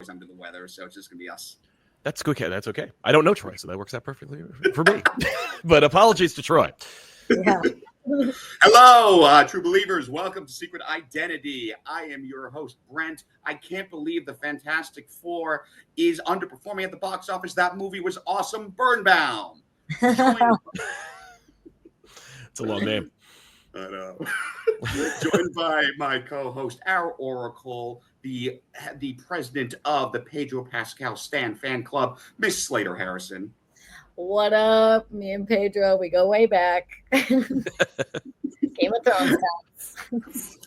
Troy's under the weather, so it's just going to be us. That's good. That's okay. I don't know Troy, so that works out perfectly for me. But apologies to Troy. Yeah. Hello, true believers. Welcome to Secret Identity. I am your host, Brent. I can't believe the Fantastic Four is underperforming at the box office. That movie was awesome. Burnbound. It's a long name. I know. Joined by my co-host, our Oracle, the president of the Pedro Pascal Stan fan club, Miss Slater Harrison. What up? Me and Pedro, we go way back. Game of Thrones times.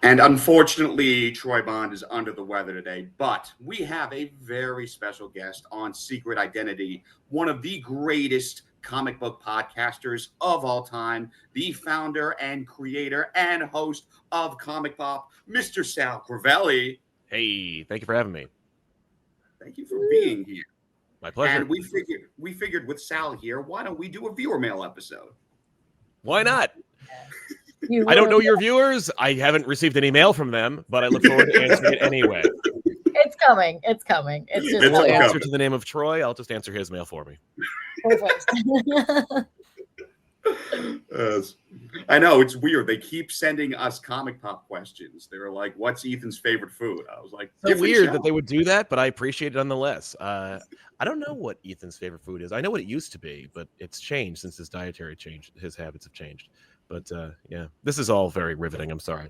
And unfortunately, Troy Bond is under the weather today, but we have a very special guest on Secret Identity, one of the greatest comic book podcasters of all time, the founder and creator and host of ComicPop, Mr. Sal Crivelli. Hey, thank you for having me. Thank you for being here. My pleasure. And we figured with Sal here, why don't we do a viewer mail episode? Why not? I don't know your viewers. I haven't received any mail from them, but I look forward to answering it anyway. It's coming. It's coming. It's just We'll answer to the name of Troy. I'll just answer his mail for me. perfect. I know, it's weird. They keep sending us ComicPop questions. They were like, what's Ethan's favorite food? I was like, so weird that they would do that, but I appreciate it nonetheless. I don't know what Ethan's favorite food is. I know what it used to be, but it's changed since his dietary changed. His habits have changed. But yeah, this is all very riveting. I'm sorry.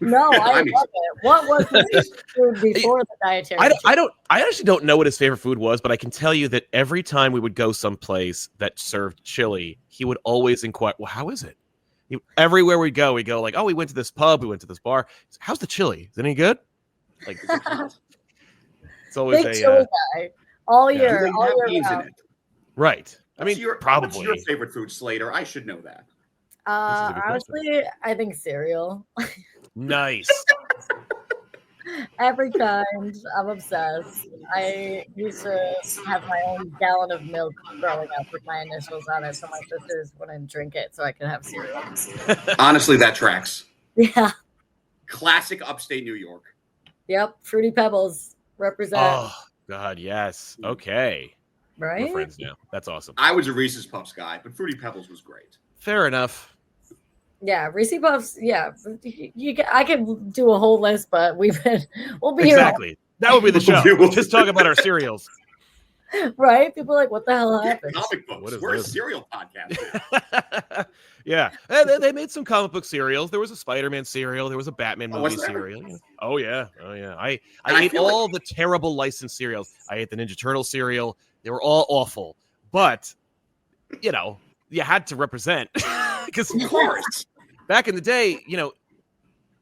No, I love it. What was his food before the dietary? I actually don't know what his favorite food was, but I can tell you that every time we would go someplace that served chili, he would always inquire, well, how is it? Everywhere we go like, oh, we went to this pub, we went to this bar. How's the chili? Is it any good? Like, it's always big chili guy all year. Do they have beans in it? Right. I mean, probably. What's your favorite food, Slater? I should know that. Honestly, I think cereal. Nice. Every kind. I'm obsessed. I used to have my own gallon of milk growing up with my initials on it, so my sisters wouldn't drink it so I could have cereal. Honestly, that tracks. Yeah. Classic upstate New York. Yep. Fruity Pebbles represent. Oh, God, yes. Okay. Right? We're friends now. That's awesome. I was a Reese's Puffs guy, but Fruity Pebbles was great. Fair enough. Yeah, Reese's Puffs. Yeah, I could do a whole list, but we'll be exactly. Here. That would be the show. We'll just talk about our cereals, right? People are like, what the hell happened? Comic books. We're a cereal podcast. Yeah, they made some comic book cereals. There was a Spider-Man cereal. There was a Batman movie cereal. Oh yeah. I ate all the terrible licensed cereals. I ate the Ninja Turtle cereal. They were all awful, but you know, you had to represent. Because of course, back in the day, you know,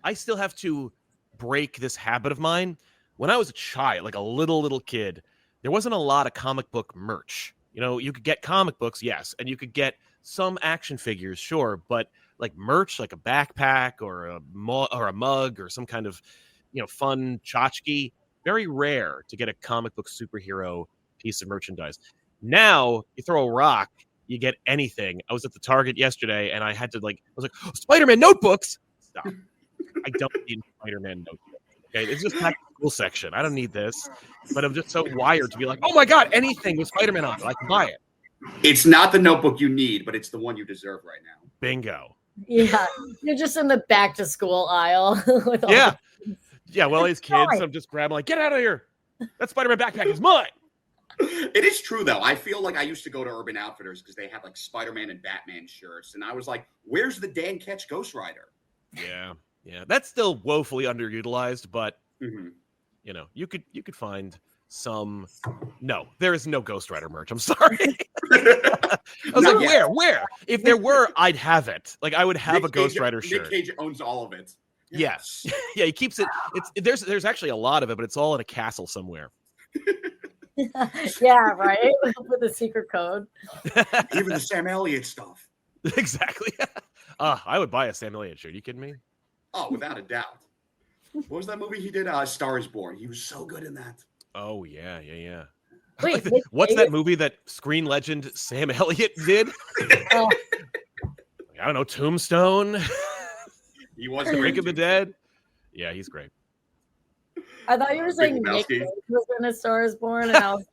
I still have to break this habit of mine. When I was a child, like a little kid, there wasn't a lot of comic book merch. You know, you could get comic books, yes, and you could get some action figures, sure, but like merch, like a backpack or a mug or some kind of, you know, fun tchotchke, very rare to get a comic book superhero piece of merchandise. Now you throw a rock, you get anything. I was at the Target yesterday and I had to I was like, oh, Spider-Man notebooks. Stop. I don't need Spider-Man notebooks. Okay. It's just like the school section. I don't need this, but I'm just so wired to be like, oh my God, anything with Spider-Man on it. I can buy it. It's not the notebook you need, but it's the one you deserve right now. Bingo. Yeah. You're just in the back to school aisle. With all yeah. Well, as kids, I'm just grabbing get out of here. That Spider-Man backpack is mine. It is true, though. I feel like I used to go to Urban Outfitters because they had like Spider-Man and Batman shirts. And I was like, where's the Dan Ketch Ghost Rider? Yeah. That's still woefully underutilized, but you know, you could find some. No, there is no Ghost Rider merch. I'm sorry. I was like, where? If there were, I'd have it. Like I would have a Ghost Rider shirt. Nick Cage owns all of it. Yes. Yeah, he keeps it. There's actually a lot of it, but it's all in a castle somewhere. Yeah, right. With a secret code. Even the Sam Elliott stuff. Exactly. I would buy a Sam Elliott shirt. Are you kidding me? Oh, without a doubt. What was that movie he did? Star is Born. He was so good in that. Oh yeah. Wait, what's that movie that screen legend Sam Elliott did? Oh. I don't know. Tombstone. He was Break of the Dead. Yeah, he's great. I thought you were saying Big Nick Lebowski. Cage was in A Star Is Born, and I was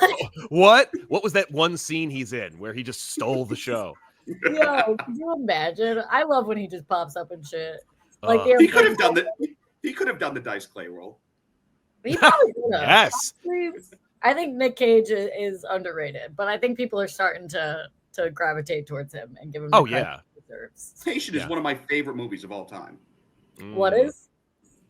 like, what? What was that one scene he's in where he just stole the show? Yo, could you imagine? I love when he just pops up and shit. Like Uh, He could have done the Dice Clay role. He probably could have. Yes. I think Nick Cage is underrated, but I think people are starting to gravitate towards him and give him. Oh, the credit yeah. he deserves. Adaptation is one of my favorite movies of all time. What is?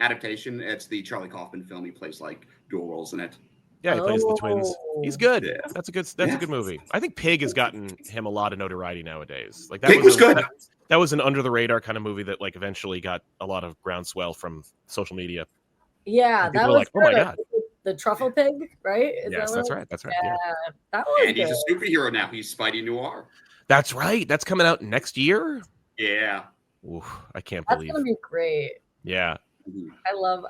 Adaptation. It's the Charlie Kaufman film. He plays like dual roles in it. Yeah, he plays the twins. He's good. Yeah. That's a good movie. I think Pig has gotten him a lot of notoriety nowadays. Like Pig was good. That was an under the radar kind of movie that like eventually got a lot of groundswell from social media. Yeah, that was like, oh my God. The Truffle Pig, right? Yes, that's right. That's right. Yeah, Yeah. that was And he's a superhero now. He's Spidey Noir. That's right. That's coming out next year. Yeah. Ooh, I can't That's believe. gonna be great. Yeah. Mhm.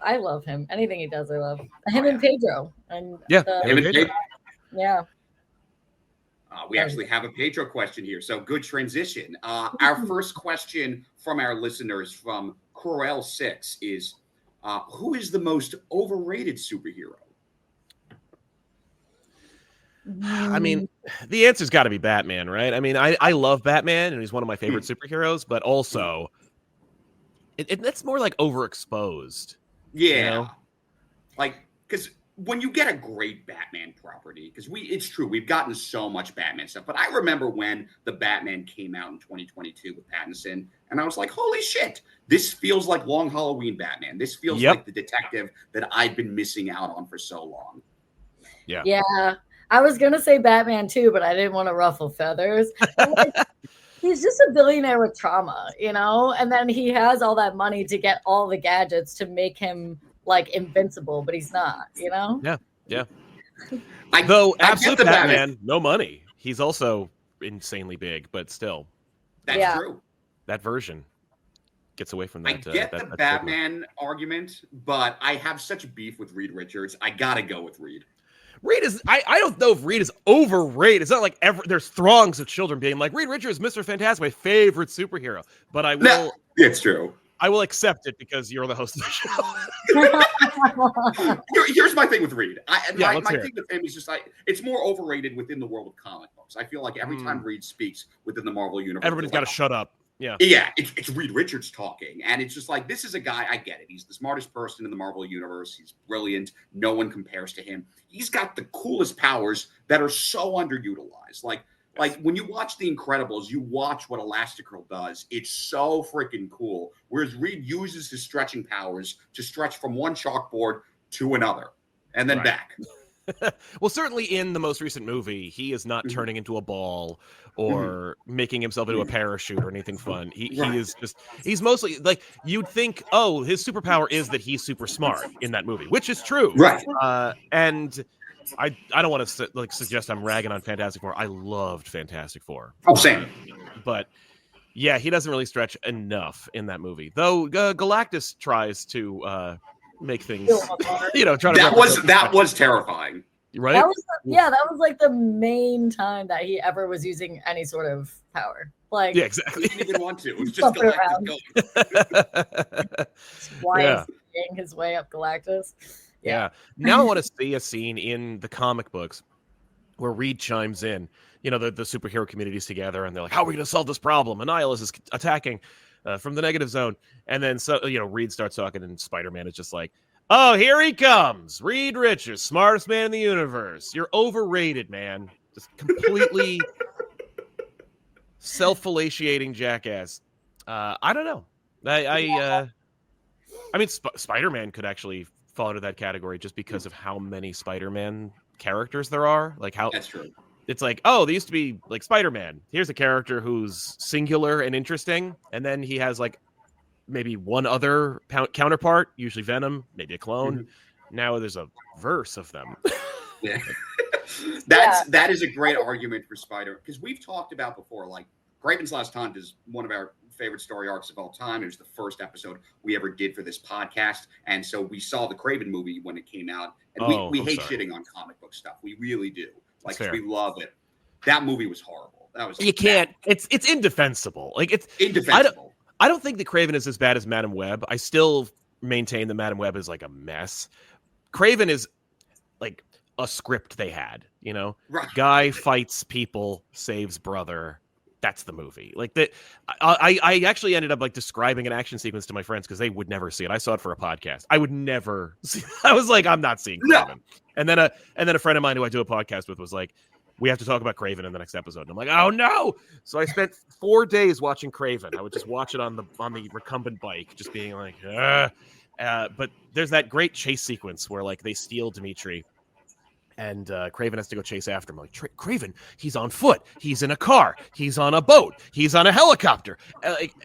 I love him. Anything he does, I love. Him and Pedro. And Yeah. Him and Pedro. yeah. We actually have a Pedro question here. So good transition. Our first question from our listeners from Corel6 is, who is the most overrated superhero? I mean, the answer's got to be Batman, right? I mean, I love Batman, and he's one of my favorite superheroes, but also, it's more like overexposed. Yeah. You know? Like, because when you get a great Batman property, because it's true, we've gotten so much Batman stuff, but I remember when the Batman came out in 2022 with Pattinson, and I was like, holy shit, this feels like Long Halloween Batman. This feels like the detective that I've been missing out on for so long. Yeah. Yeah. I was gonna say Batman too, but I didn't want to ruffle feathers. Like, he's just a billionaire with trauma, you know? And then he has all that money to get all the gadgets to make him like invincible, but he's not, you know? Yeah. I Absolute get the Batman, no money. He's also insanely big, but still, That's true. that version gets away from that. I get the that Batman argument, but I have such beef with Reed Richards. I gotta go with Reed. Reed is. I don't know if Reed is overrated. It's not like there's throngs of children being like Reed Richards, Mr. Fantastic, my favorite superhero. But I will. No, it's true. I will accept it because you're the host of the show. Here's my thing with Reed. My let's hear thing with him is just like it's more overrated within the world of comic books. I feel like every time Reed speaks within the Marvel universe, Everybody's got to shut up. Yeah, it's Reed Richards talking, and it's just like this is a guy. I get it. He's the smartest person in the Marvel universe. He's brilliant. No one compares to him. He's got the coolest powers that are so underutilized. Like when you watch The Incredibles, you watch what Elastigirl does. It's so freaking cool. Whereas Reed uses his stretching powers to stretch from one chalkboard to another and then back. Well, certainly in the most recent movie, he is not turning into a ball or making himself into a parachute or anything fun. He is just, he's mostly like, you'd think, oh, his superpower is that he's super smart in that movie, which is true. Right. And I don't want to suggest I'm ragging on Fantastic Four. I loved Fantastic Four. Oh, same. But yeah, he doesn't really stretch enough in that movie. Though Galactus tries to make things, try to. That was terrifying. Right? That was like the main time that he ever was using any sort of power. Like, yeah, exactly. He didn't even want to. It was just Galactus going. Why is he getting his way up Galactus? Yeah. Now I want to see a scene in the comic books where Reed chimes in. The superhero community's together, and they're like, "How are we going to solve this problem?" Annihilus is attacking from the negative zone, and then Reed starts talking, and Spider-Man is just like, "Oh, here he comes, Reed Richards, smartest man in the universe. You're overrated, man. Just completely self-fellatiating jackass." I don't know. I mean, Spider-Man could actually fall into that category just because of how many Spider-Man characters there are. Like how that's true. It's like, oh, they used to be like Spider-Man. Here's a character who's singular and interesting, and then he has like maybe one other counterpart, usually Venom, maybe a clone. Now there's a verse of them. Yeah. That is a great argument for Spider, because we've talked about before, like Kraven's Last Hunt is one of our favorite story arcs of all time. It was the first episode we ever did for this podcast, and so we saw the Kraven movie when it came out, and we hate shitting on comic book stuff. We really do. Like, we love it. That movie was horrible. That was can't. It's indefensible. Like it's indefensible. I don't think that Kraven is as bad as Madam Web. I still maintain that Madam Web is like a mess. Craven is like a script they had, you know, Right. Guy fights people, saves brother. That's the movie. Like that. I actually ended up like describing an action sequence to my friends because they would never see it. I saw it for a podcast. I would never see. I was like, I'm not seeing Craven. No. And then a friend of mine who I do a podcast with was like, we have to talk about Craven in the next episode. And I'm like, oh no. So I spent 4 days watching Craven. I would just watch it on the recumbent bike, just being like, but there's that great chase sequence where like they steal Dimitri. And Craven has to go chase after him. Like, Craven, he's on foot. He's in a car. He's on a boat. He's on a helicopter.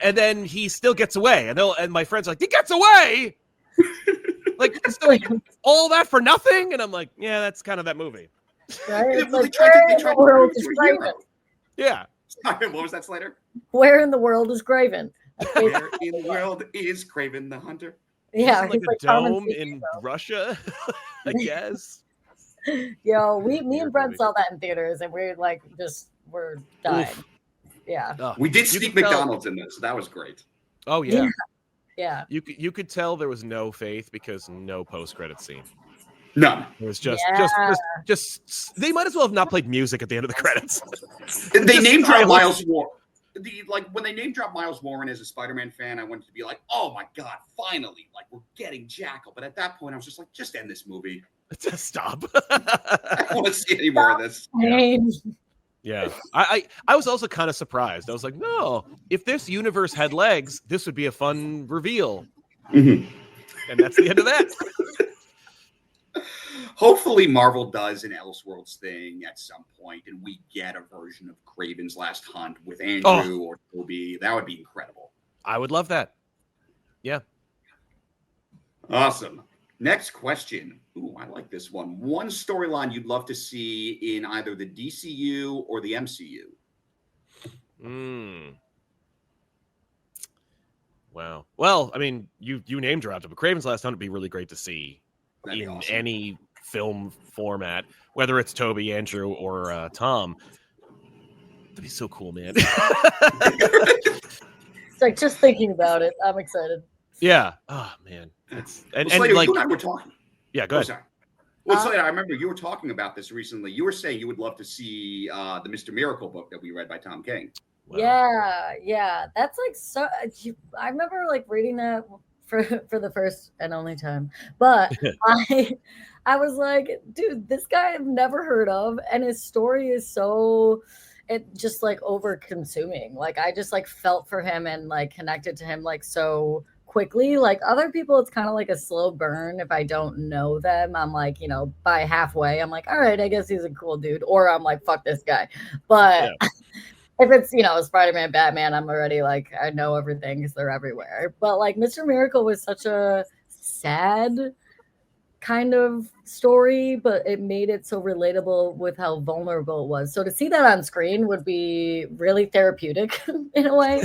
And then he still gets away. And my friends are like, he gets away? Like, all that for nothing? And I'm like, yeah, that's kind of that movie. Right? They tried to world is Craven? Yeah. What was that, Slater? Where in the world is Craven? Where in the world is Craven the Hunter? Yeah. Like a dome in Russia, I guess. Yo, me and Brent saw that in theaters, and we're dying. Oof. Yeah, we did sneak McDonald's in this. So that was great. Oh yeah, yeah. You could tell there was no faith because no post-credit scene. None. It was just they might as well have not played music at the end of the credits. They name drop Miles Warren. When they name drop Miles Warren as a Spider-Man fan, I wanted to be like, oh my god, finally, like we're getting Jackal. But at that point, I was just like, just end this movie. Just stop. I don't want to see any more of this. Yeah. I was also kind of surprised. I was like, no, if this universe had legs, this would be a fun reveal. Mm-hmm. And that's the end of that. Hopefully Marvel does an Elseworlds thing at some point, and we get a version of Craven's Last Hunt with Andrew or Toby. That would be incredible. I would love that. Yeah. Awesome. Next question. Ooh, I like this one. One storyline you'd love to see in either the DCU or the MCU. Wow. Well, I mean, you name dropped it, but Craven's Last Hunt would be really great to see in awesome. Any film format, whether it's Toby, Andrew, or Tom. That'd be so cool, man. It's like just thinking about it, I'm excited. Yeah. Oh man. Slater, like, you and I were talking. Yeah, go ahead. Sorry. Well, Slater, I remember you were talking about this recently. You were saying you would love to see the Mr. Miracle book that we read by Tom King. Wow. Yeah. That's like so. I remember like reading that for the first and only time, but I was like, dude, this guy I've never heard of, and his story is so. It just like over consuming. Like I just like felt for him and like connected to him like so quickly. Like other people, it's kind of like a slow burn. If I don't know them, I'm like, by halfway, I'm like, all right, I guess he's a cool dude. Or I'm like, fuck this guy. But if it's, Spider-Man, Batman, I'm already like, I know everything because they're everywhere. But like Mr. Miracle was such a sad kind of story, but it made it so relatable with how vulnerable it was. So to see that on screen would be really therapeutic in a way,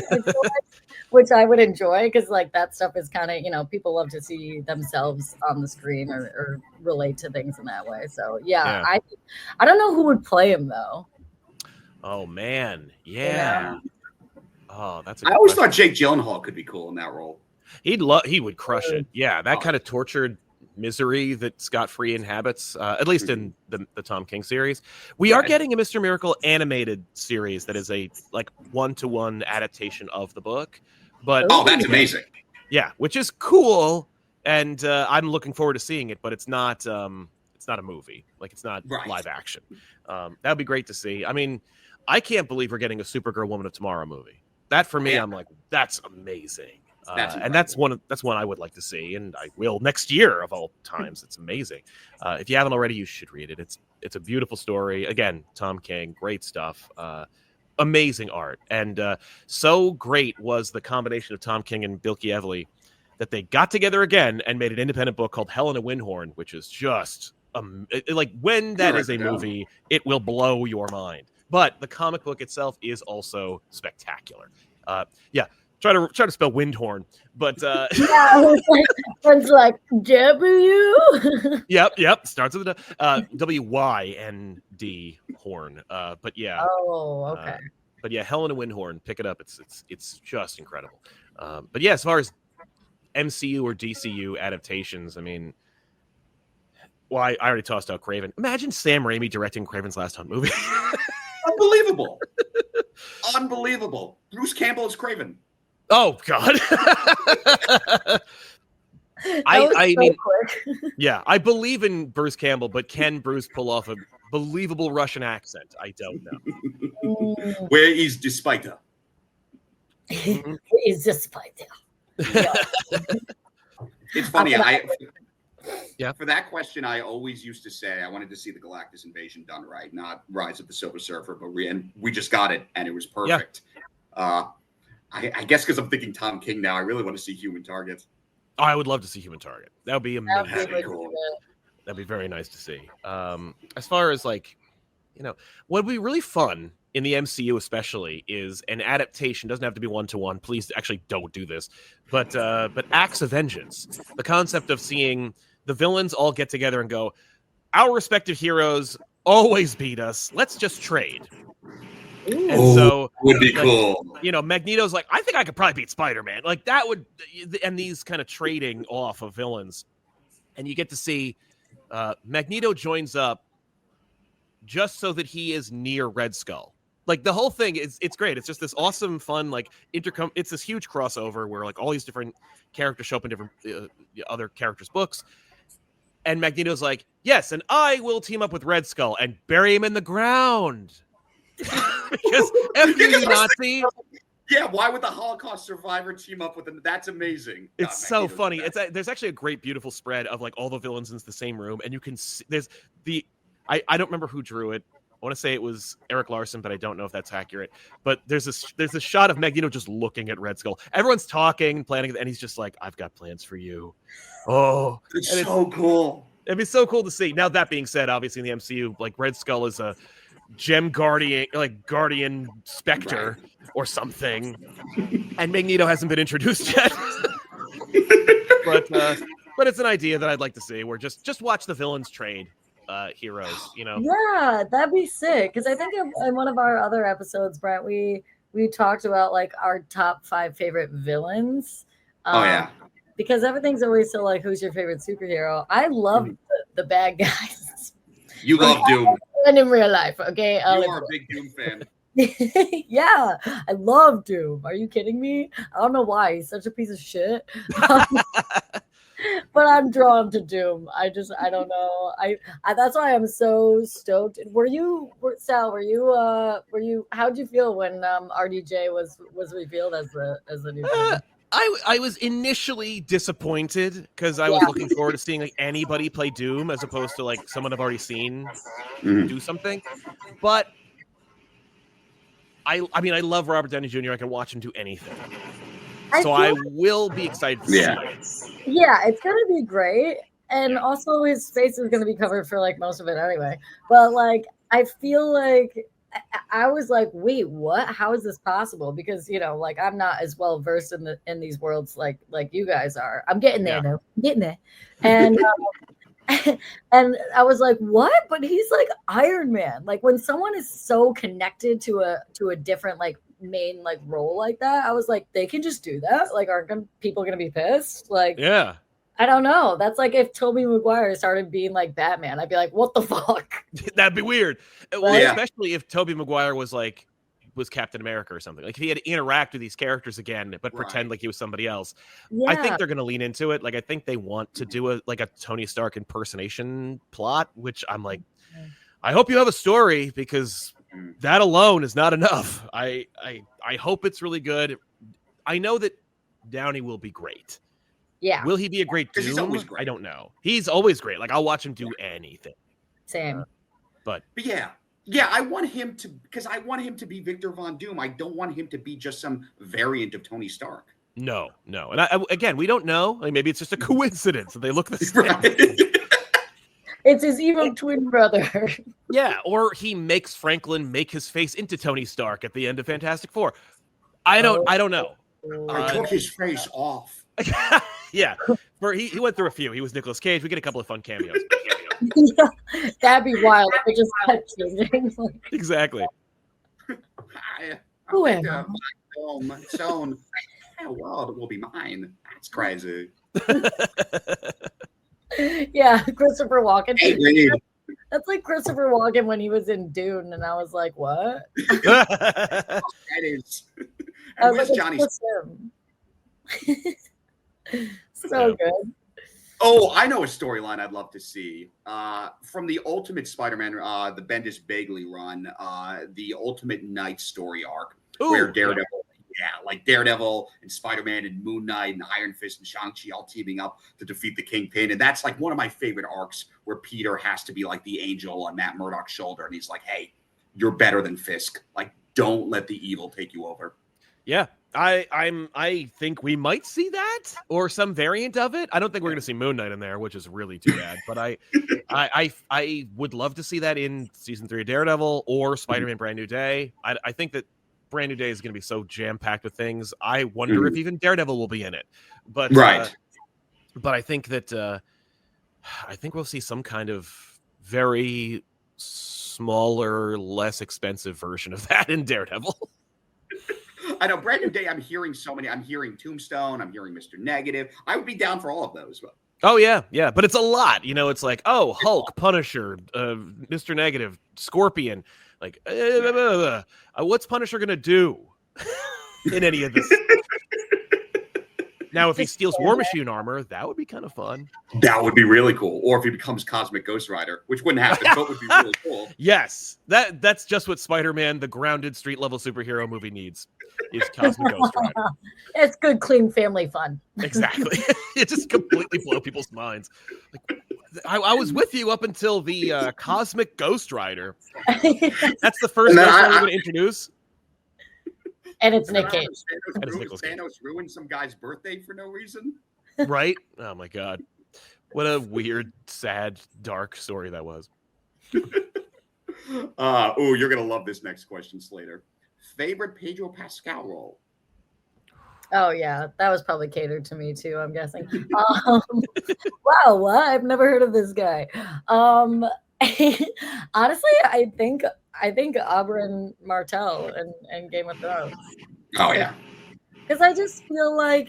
which I would enjoy because like that stuff is kind of, people love to see themselves on the screen or relate to things in that way. So yeah. I don't know who would play him though. Oh man. Yeah. Oh, that's I always thought Jake Gyllenhaal could be cool in that role. He would crush it. Yeah, that kind of tortured misery that Scott Free inhabits, at least in the Tom King series. We are getting a Mr. Miracle animated series that is a like 1-to-1 adaptation of the book. But that's amazing. Yeah, which is cool, and I'm looking forward to seeing it. But it's not a movie. Like it's not live action. That would be great to see. I mean, I can't believe we're getting a Supergirl Woman of Tomorrow movie. That for me, I'm like, that's amazing. And that's one I would like to see, and I will next year of all times. It's amazing. If you haven't already, you should read it. It's a beautiful story. Again, Tom King, great stuff. Amazing art, and so great was the combination of Tom King and Bilky Evely that they got together again and made an independent book called Helena Windhorn, which is just like when that is a movie, it will blow your mind. But the comic book itself is also spectacular. Try to spell Windhorn, but it's like W. Yep. Starts with a WYND horn. But yeah. Oh, okay. But yeah, Helena Windhorn, pick it up. It's just incredible. But yeah, as far as MCU or DCU adaptations. I mean, well, I already tossed out Craven. Imagine Sam Raimi directing Craven's Last Hunt movie. Unbelievable. Unbelievable. Bruce Campbell is Craven. Oh, God. I mean, quick. Yeah, I believe in Bruce Campbell, but can Bruce pull off a believable Russian accent? I don't know. Where is the spider? Is the spider? Yeah. It's funny. Yeah. For that question, I always used to say I wanted to see the Galactus invasion done right, not Rise of the Silver Surfer, but we just got it, and it was perfect. Yeah. I guess because I'm thinking Tom King now, I really want to see Human Target. Oh, I would love to see Human Target. That would be amazing. That'd be cool. That'd be very nice to see. As far as what would be really fun in the MCU especially is an adaptation. Doesn't have to be 1-to-1. Please actually don't do this. But acts of vengeance. The concept of seeing the villains all get together and go, our respective heroes always beat us. Let's just trade. And so would be cool. Magneto's like, I think I could probably beat Spider-Man. Like that would, and these kind of trading off of villains. And you get to see Magneto joins up just so that he is near Red Skull. Like the whole thing it's great. It's just this awesome, fun, it's this huge crossover where like all these different characters show up in different other characters' books. And Magneto's like, yes, and I will team up with Red Skull and bury him in the ground. Because you Nazi. Yeah, why would the Holocaust survivor team up with him? That's amazing. It's so funny. There's actually a great, beautiful spread of like all the villains in the same room, and you can see I don't remember who drew it. I want to say it was Eric Larson, but I don't know if that's accurate. But there's a shot of Magneto just looking at Red Skull. Everyone's talking, planning, and he's just like, "I've got plans for you." Oh, it's so cool. It'd be so cool to see. Now that being said, obviously in the MCU, like Red Skull is a gem guardian specter or something, and Magneto hasn't been introduced yet. but it's an idea that I'd like to see. Where just watch the villains trade heroes. Yeah, that'd be sick. Because I think in one of our other episodes, Brent, we talked about like our top 5 favorite villains. Because everything's always so like, who's your favorite superhero? I love the bad guys. You love Doom. And in real life, okay? You are a big Doom fan. Yeah, I love Doom. Are you kidding me? I don't know why. He's such a piece of shit. But I'm drawn to Doom. I don't know. I that's why I'm so stoked. Sal, how'd you feel when RDJ was revealed as the new villain? I was initially disappointed because I was looking forward to seeing like anybody play Doom as opposed to like someone I've already seen do something. But I mean, I love Robert Downey Jr. I can watch him do anything. I will be excited to see it. Yeah, it's going to be great. And also his face is going to be covered for like most of it anyway. But like, I feel like I was like, wait, what? How is this possible? Because like I'm not as well versed in these worlds like you guys are. I'm getting there though. I'm getting there. And and I was like, what? But he's like Iron Man. Like when someone is so connected to a different like main like role like that, I was like, they can just do that. Like, aren't people gonna be pissed? Like, yeah. I don't know. That's like if Tobey Maguire started being like Batman, I'd be like, what the fuck? That'd be weird. Well, especially if Tobey Maguire was Captain America or something. Like if he had to interact with these characters again, but pretend like he was somebody else. Yeah. I think they're going to lean into it. Like I think they want to do a Tony Stark impersonation plot, which I'm like, I hope you have a story because that alone is not enough. I hope it's really good. I know that Downey will be great. Yeah. Will he be a great Doom? He's always great. I don't know. He's always great. Like I'll watch him do anything. Same. But yeah, I want him to be Victor Von Doom. I don't want him to be just some variant of Tony Stark. No. And again, we don't know. Like maybe it's just a coincidence that they look the same. Right. It's his evil twin brother. Yeah, or he makes Franklin make his face into Tony Stark at the end of Fantastic Four. I don't know. I took his face off. Yeah, he went through a few. He was Nicolas Cage. We get a couple of fun cameos. Yeah, that'd be wild if it just kept changing. Exactly. Who am I? entire world will be mine. That's crazy. Yeah, Christopher Walken. Hey, Reed. That's like Christopher Walken when he was in Dune, and I was like, what? That is. I And was where's like, Johnny? it's him. So good. Oh, I know a storyline I'd love to see. From the Ultimate Spider-Man, the Bendis Bagley run, the Ultimate Night story arc, where Daredevil, like Daredevil and Spider-Man and Moon Knight and Iron Fist and Shang-Chi all teaming up to defeat the Kingpin. And that's like one of my favorite arcs where Peter has to be like the angel on Matt Murdock's shoulder. And he's like, hey, you're better than Fisk. Like, don't let the evil take you over. Yeah. I think we might see that or some variant of it. I don't think we're going to see Moon Knight in there, which is really too bad. But I would love to see that in season 3 of Daredevil or Spider-Man Brand New Day. I think that Brand New Day is going to be so jam-packed with things. I wonder if even Daredevil will be in it. But but I think that I think we'll see some kind of very smaller, less expensive version of that in Daredevil. I know Brand New Day. I'm hearing so many. I'm hearing Tombstone. I'm hearing Mr. Negative. I would be down for all of those. But. Oh yeah, but it's a lot. You know, it's like Hulk, Punisher, Mr. Negative, Scorpion. Like, what's Punisher gonna do in any of this? Now, if he steals War Machine armor, that would be kind of fun. That would be really cool. Or if he becomes Cosmic Ghost Rider, which wouldn't happen, but would be really cool. Yes, that's just what Spider-Man, the grounded street level superhero movie, needs. Is Cosmic Ghost Rider. It's good, clean family fun. Exactly. It just completely blow people's minds. Like, I was with you up until the Cosmic Ghost Rider. That's the first Ghost Rider we're going to introduce. And it's Nick Cage. Thanos ruined some guy's birthday for no reason. Right? Oh my god. What a weird, sad, dark story that was. You're gonna love this next question, Slater. Favorite Pedro Pascal role? Oh yeah, that was probably catered to me too, I'm guessing. Wow, what? I've never heard of this guy. Honestly, I think Oberyn Martell and Game of Thrones. Oh yeah, because I just feel like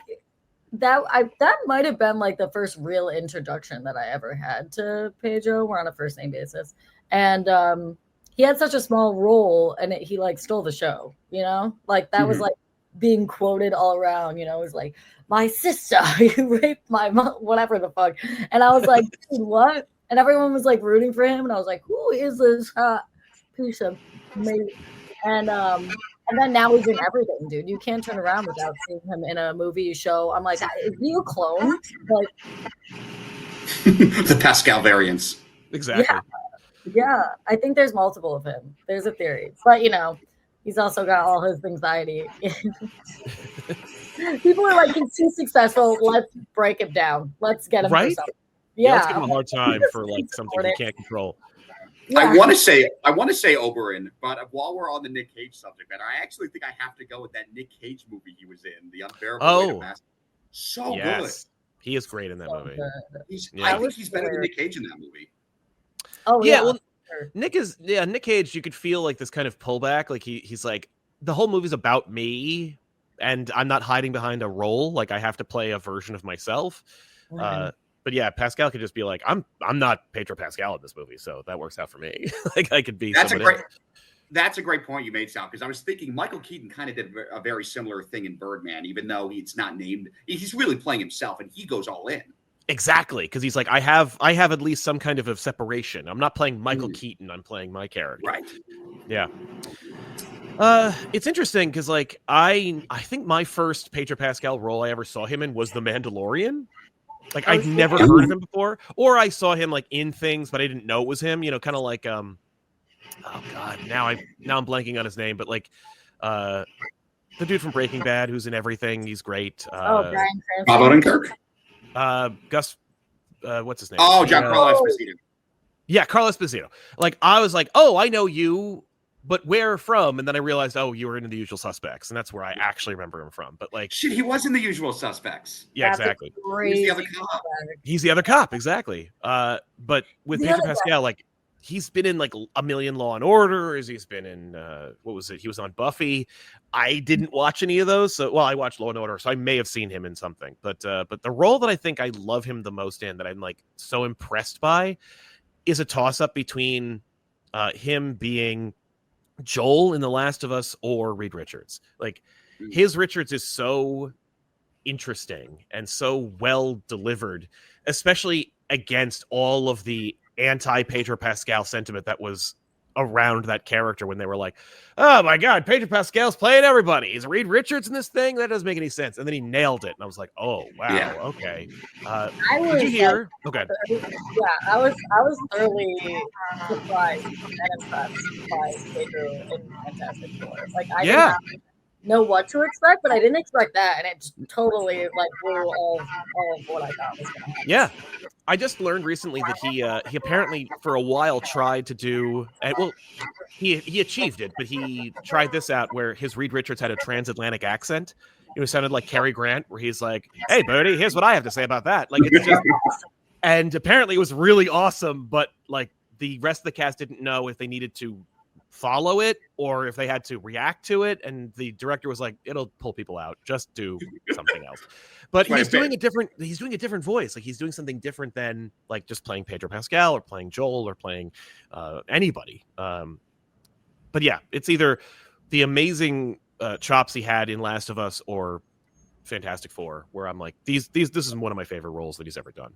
that might have been like the first real introduction that I ever had to Pedro. We're on a first name basis, and he had such a small role, and he like stole the show. You know, like that was like being quoted all around. You know, it was like, my sister, you raped my mom, whatever the fuck, and I was like, dude, what? And everyone was like rooting for him, and I was like, who is this piece of meat? And then now he's in everything, dude. You can't turn around without seeing him in a movie show. I'm like, is he a clone? Like the Pascal variants. Exactly. Yeah, I think there's multiple of him. There's a theory, but you know, he's also got all his anxiety. People are like, he's too successful. Let's break him down. Let's get him for something. Yeah, let's give him a hard time for like something he can't control. Yeah. I want to say Oberyn, but while we're on the Nick Cage subject matter, I actually think I have to go with that Nick Cage movie he was in, The Unbearable Weight of Massive. So good. He is great in that movie. I think he's better than Nick Cage in that movie. Oh yeah. Well, Nick Cage, you could feel like this kind of pullback. Like he's like, the whole movie's about me, and I'm not hiding behind a role. Like I have to play a version of myself. But yeah, Pascal could just be like, I'm not Pedro Pascal in this movie, so that works out for me. Like I could be. That's a great point you made, Sal, because I was thinking Michael Keaton kind of did a very similar thing in Birdman, even though it's not named. He's really playing himself, and he goes all in. Exactly, because he's like, I have at least some kind of a separation. I'm not playing Michael Keaton. I'm playing my character. Right. Yeah. It's interesting because like I think my first Pedro Pascal role I ever saw him in was The Mandalorian. Like I'd never heard of him before, or I saw him like in things, but I didn't know it was him. You know, kind of like oh god, now I'm blanking on his name, but like the dude from Breaking Bad who's in everything. He's great. Brian Cranston. Bob Odenkirk. Gus. What's his name? Oh, Giancarlo Esposito. Yeah, Carlos Esposito. Like I was like, oh, I know you. But where from? And then I realized, oh, you were in The Usual Suspects, and that's where I actually remember him from. But like, shit, he was in The Usual Suspects. Yeah, exactly. He's the other cop. He's the other cop, exactly. But with Pedro Pascal, like, he's been in like a million Law and Orders. He's been in what was it? He was on Buffy. I didn't watch any of those. So, well, I watched Law and Order, so I may have seen him in something. But the role that I think I love him the most in, that I'm like so impressed by, is a toss up between him being Joel in The Last of Us or Reed Richards. Like his Richards is so interesting and so well delivered, especially against all of the anti-Pedro Pascal sentiment that was around that character when they were like, oh my god, Pedro Pascal's playing everybody, is Reed Richards in this thing? That doesn't make any sense. And then he nailed it, and I was like, oh wow, okay. Did you hear? Okay. Yeah, I was thoroughly surprised and impressed by Pedro in Fantastic Four. Like I did not know what to expect, but I didn't expect that, and it totally like blew all of what I thought was going to happen. Yeah, I just learned recently that he apparently for a while tried to do, well, he achieved it, but he tried this out where his Reed Richards had a transatlantic accent. It sounded like Cary Grant, where he's like, "Hey, Bertie, here's what I have to say about that." Like it's just, and apparently it was really awesome, but like the rest of the cast didn't know if they needed to follow it or if they had to react to it, and the director was like, it'll pull people out, just do something else. But he's doing a different voice. Like he's doing something different than like just playing Pedro Pascal or playing Joel or playing anybody. But yeah, it's either the amazing chops he had in Last of Us or Fantastic Four, where I'm like, this is one of my favorite roles that he's ever done.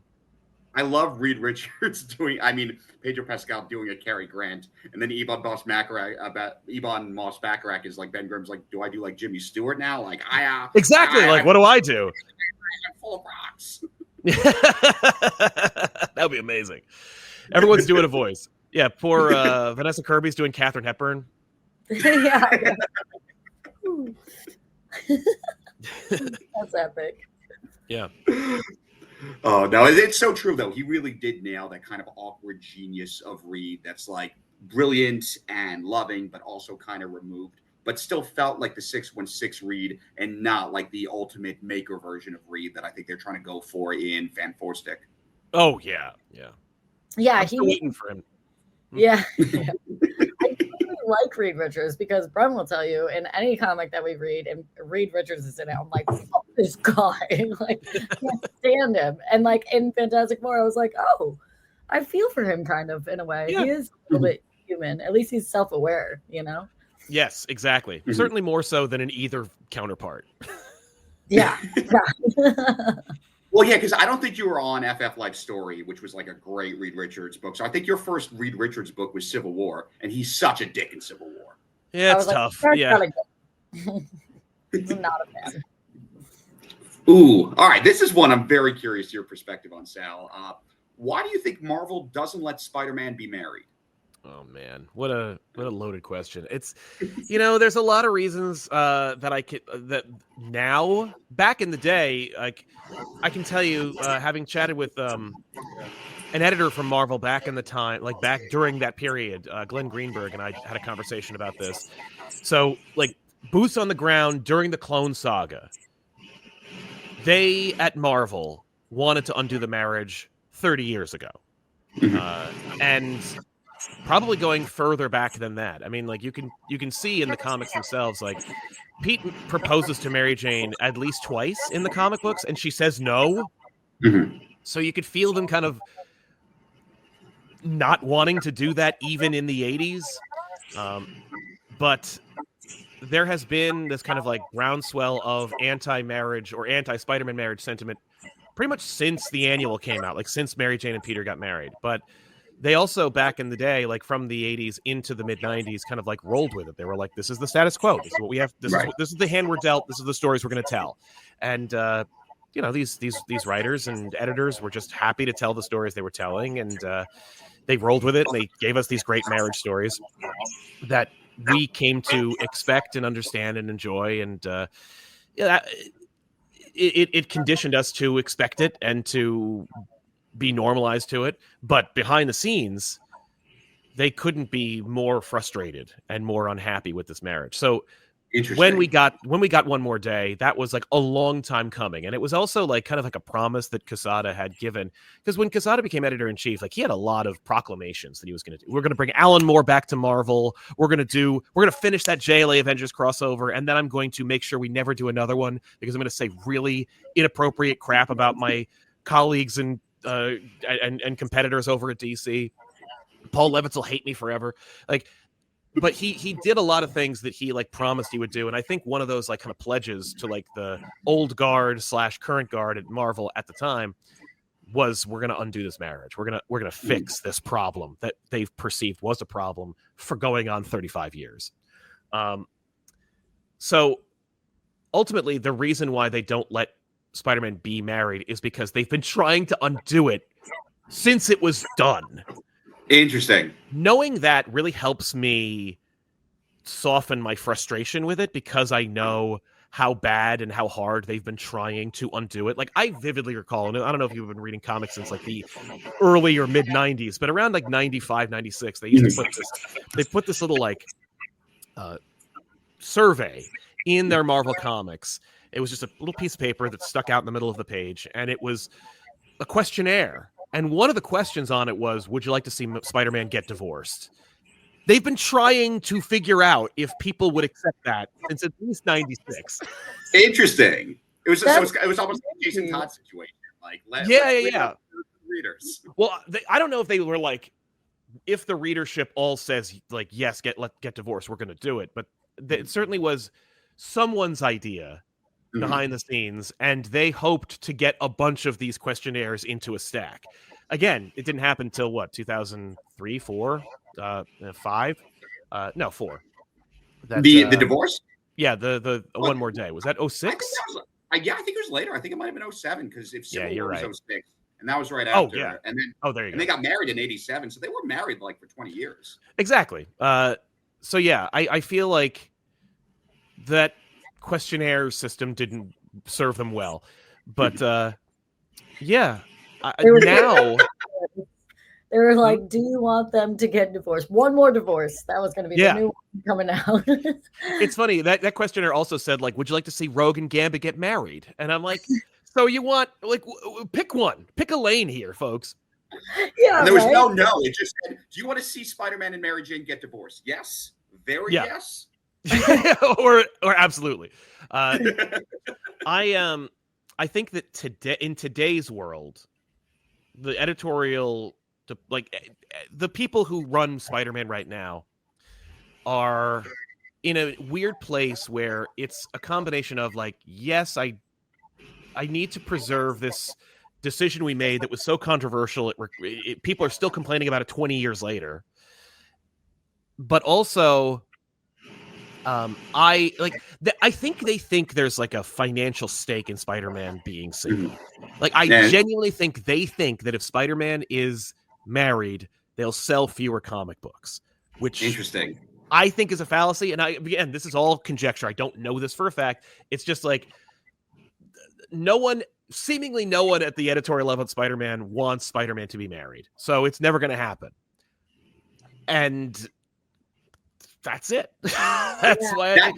I love Reed Richards Pedro Pascal doing a Cary Grant, and then Ebon Moss Bacharach is like Ben Grimm's like, do I do like Jimmy Stewart now? Like exactly. Like, what do I do? Full of rocks. That would be amazing. Everyone's doing a voice. Yeah, poor Vanessa Kirby's doing Katharine Hepburn. Yeah. That's epic. Yeah. Oh, no, it's so true, though. He really did nail that kind of awkward genius of Reed that's like brilliant and loving, but also kind of removed, but still felt like the 616 Reed and not like the ultimate maker version of Reed that I think they're trying to go for in Fan Four Stick. Oh, yeah. Yeah. Yeah. I'm still waiting for him. Yeah. I like Reed Richards because Brem will tell you in any comic that we read and Reed Richards is in it, I'm like, fuck this guy. Like, I can't stand him. And like in Fantastic Four, I was like, oh, I feel for him kind of in a way. Yeah. He is a little bit human. At least he's self-aware, you know? Yes, exactly. Mm-hmm. Certainly more so than an either counterpart. Yeah. Well, yeah, because I don't think you were on FF Life Story, which was like a great Reed Richards book. So I think your first Reed Richards book was Civil War, and he's such a dick in Civil War. Yeah, it's tough. Yeah. I'm not a fan. Ooh, all right. This is one I'm very curious your perspective on, Sal. Why do you think Marvel doesn't let Spider-Man be married? Oh man, what a loaded question. It's, there's a lot of reasons that now, back in the day, like I can tell you, having chatted with an editor from Marvel back in the time, like back during that period, Glenn Greenberg and I had a conversation about this. So like boots on the ground during the Clone Saga, they at Marvel wanted to undo the marriage 30 years ago, and probably going further back than that. I mean, like you can see in the comics themselves, like Pete proposes to Mary Jane at least twice in the comic books, and she says no. Mm-hmm. So you could feel them kind of not wanting to do that even in the 80s. But there has been this kind of like groundswell of anti-marriage or anti-Spider-Man marriage sentiment pretty much since the annual came out, like since Mary Jane and Peter got married. But they also, back in the day, like from the 80s into the mid-90s, kind of like rolled with it. They were like, this is the status quo. This is what we have. This is the hand we're dealt. This is the stories we're going to tell. And, these writers and editors were just happy to tell the stories they were telling. And they rolled with it. And they gave us these great marriage stories that we came to expect and understand and enjoy. And it conditioned us to expect it and to be normalized to it. But behind the scenes, they couldn't be more frustrated and more unhappy with this marriage. So Interesting. when we got One More Day, that was like a long time coming, and it was also like kind of like a promise that Quesada had given, because when Quesada became editor-in-chief, like he had a lot of proclamations that he was going to do. We're going to bring Alan Moore back to Marvel. We're going to finish that JLA Avengers crossover, and then I'm going to make sure we never do another one, because I'm going to say really inappropriate crap about my colleagues and competitors over at DC. Paul Levitz will hate me forever. Like, but he did a lot of things that he like promised he would do, and I think one of those like kind of pledges to like the old guard / current guard at Marvel at the time was, we're gonna undo this marriage. We're gonna fix this problem that they've perceived was a problem for going on 35 years. So ultimately, the reason why they don't let Spider-Man be married is because they've been trying to undo it since it was done. Interesting. Knowing that really helps me soften my frustration with it, because I know how bad and how hard they've been trying to undo it. Like, I vividly recall, and I don't know if you've been reading comics since like the early or mid 90s, but around like 95, 96, they used to put this little like survey in their Marvel comics. It was just a little piece of paper that stuck out in the middle of the page, and it was a questionnaire. And one of the questions on it was, would you like to see Spider-Man get divorced? They've been trying to figure out if people would accept that since at least 96. Interesting. It was almost like a Jason Todd situation. Like, yeah. Readers. Well, I don't know if they were like, if the readership all says like, yes, get divorced, we're going to do it. But it certainly was someone's idea behind the scenes, and they hoped to get a bunch of these questionnaires into a stack. Again, it didn't happen till what, 2003, 4, 5? No, 4. The divorce? Yeah, the One More Day. Was that 06? I think it was later. I think it might have been 07, because if Civil War was 06, and that was right after. Oh, yeah. And then there you go. They got married in 87, so they were married like for 20 years. Exactly. So yeah, I feel like that questionnaire system didn't serve them well, but yeah, now they were like, do you want them to get divorced? One more divorce. That was going to be the new one coming out. It's funny that questionnaire also said, like, would you like to see Rogue and Gambit get married? And I'm like, so you want, like, pick one, pick a lane here, folks. Yeah, and there was no. It just said, do you want to see Spider-Man and Mary Jane get divorced? Yes. Yes. or absolutely. I think that today, in today's world, the editorial, the people who run Spider-Man right now are in a weird place where it's a combination of like, yes, I need to preserve this decision we made that was so controversial. People are still complaining about it 20 years later, but also I think they think there's like a financial stake in Spider-Man being single. Like, I genuinely think they think that if Spider-Man is married, they'll sell fewer comic books, which interesting. I think is a fallacy. And again, this is all conjecture. I don't know this for a fact. It's just like seemingly no one at the editorial level of Spider-Man wants Spider-Man to be married. So it's never going to happen. And that's it. That's why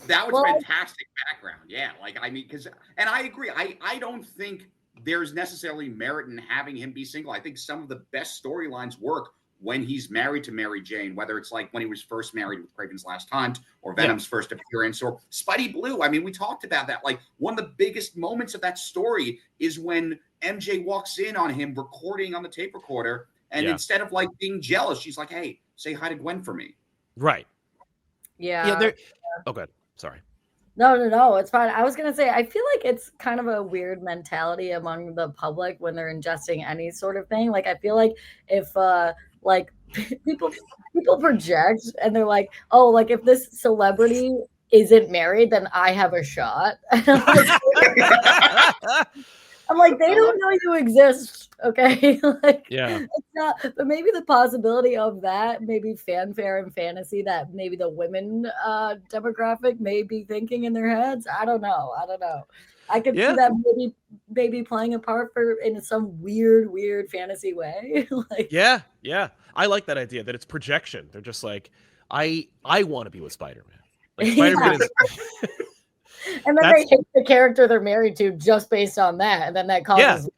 that was fantastic background. Yeah, like, I mean, and I agree. I don't think there's necessarily merit in having him be single. I think some of the best storylines work when he's married to Mary Jane, whether it's like when he was first married with Craven's Last Hunt or Venom's first appearance or Spidey Blue. I mean, we talked about that. Like, one of the biggest moments of that story is when MJ walks in on him recording on the tape recorder, and instead of like being jealous, she's like, hey, say hi to Gwen for me. Right. Yeah. Oh, good. Sorry. No, it's fine. I was going to say, I feel like it's kind of a weird mentality among the public when they're ingesting any sort of thing. Like, I feel like if, like, people project and they're like, oh, like, if this celebrity isn't married, then I have a shot. I'm like, they don't know you exist, okay? Like, it's not, but maybe the possibility of that, maybe fanfare and fantasy that maybe the women demographic may be thinking in their heads. I don't know. I could see that maybe playing a part in some weird fantasy way. Like, yeah. I like that idea that it's projection. They're just like, I want to be with Spider-Man. Like Spider-Man is. And then they hate the character they're married to just based on that, and then that causes.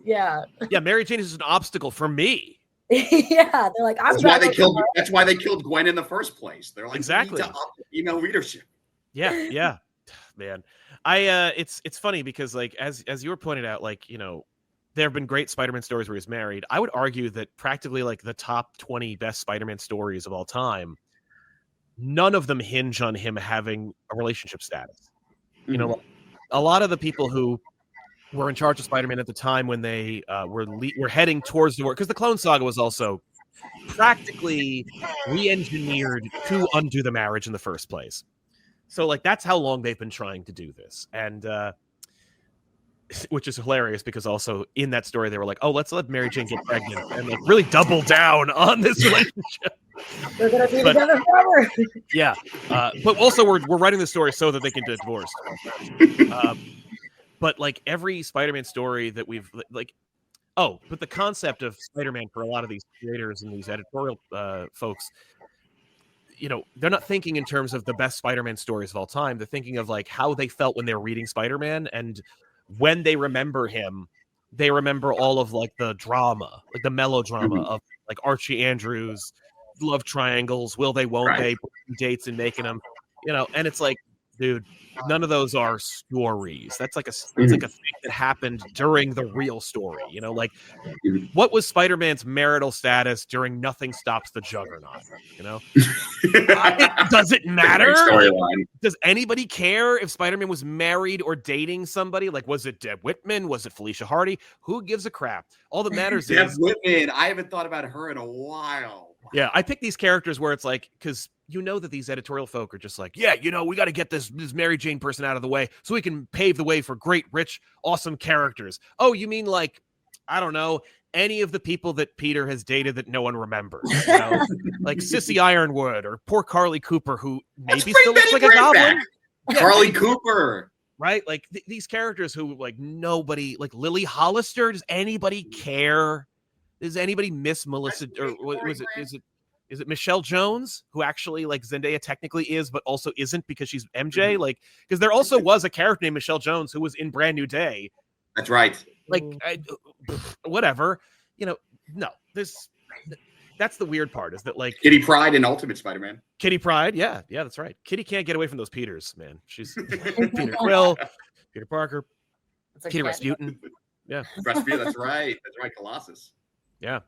Yeah. Mary Jane is an obstacle for me. Yeah, they're like, that's why they killed. That's why they killed Gwen in the first place. They're like, exactly. We need to up the female readership. Yeah, man. It's funny because like as you were pointing out, like there have been great Spider-Man stories where he's married. I would argue that practically like the top 20 best Spider-Man stories of all time, none of them hinge on him having a relationship status. Mm-hmm. A lot of the people who were in charge of Spider-Man at the time when they were heading towards the war, because the Clone Saga was also practically re-engineered to undo the marriage in the first place. So like that's how long they've been trying to do this, and which is hilarious because also in that story they were like, oh, let's let Mary Jane get pregnant and like really double down on this relationship. They're gonna be together forever. Yeah, but also we're writing the story so that they can divorce. But like every Spider-Man story that we've like, but the concept of Spider-Man for a lot of these creators and these editorial folks, they're not thinking in terms of the best Spider-Man stories of all time. They're thinking of like how they felt when they were reading Spider-Man, and when they remember him, they remember all of like the drama, like the melodrama of like Archie Andrews, love triangles, will they, won't they, dates and making them, and it's like, dude, none of those are stories. That's like it's like a thing that happened during the real story. Like what was Spider-Man's marital status during Nothing Stops the Juggernaut? Does it matter? Does anybody care if Spider-Man was married or dating somebody? Like, was it Deb Whitman? Was it Felicia Hardy? Who gives a crap? All that matters is Deb Whitman. I haven't thought about her in a while. Yeah, I pick these characters where it's like, because that these editorial folk are just like, we got to get this Mary Jane person out of the way so we can pave the way for great, rich, awesome characters. Oh, you mean like, I don't know, any of the people that Peter has dated that no one remembers, like Sissy Ironwood or poor Carly Cooper, who maybe still looks like a goblin. Carly Cooper. Right? Like these characters who like nobody, like Lily Hollister, does anybody care? Does anybody miss Melissa, or is it Michelle Jones, who actually like Zendaya technically is, but also isn't because she's MJ? Like, because there also was a character named Michelle Jones who was in Brand New Day. That's right. Like, whatever, no, that's the weird part, is that like Kitty Pryde in Ultimate Spider-Man. Kitty Pryde. Yeah, that's right. Kitty can't get away from those Peters, man. She's Peter Quill, Peter Parker, Kitty Rasputin. Yeah. Rasputin, that's right. Colossus. Yeah.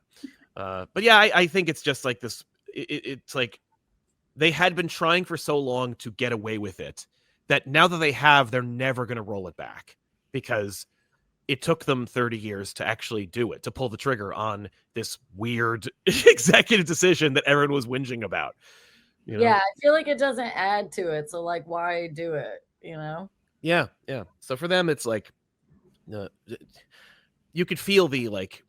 But yeah, I think it's just like this. It's like they had been trying for so long to get away with it that now that they have, they're never going to roll it back, because it took them 30 years to actually do it, to pull the trigger on this weird executive decision that everyone was whinging about. Yeah, I feel like it doesn't add to it. So like, why do it? Yeah. So for them, it's like you could feel the like,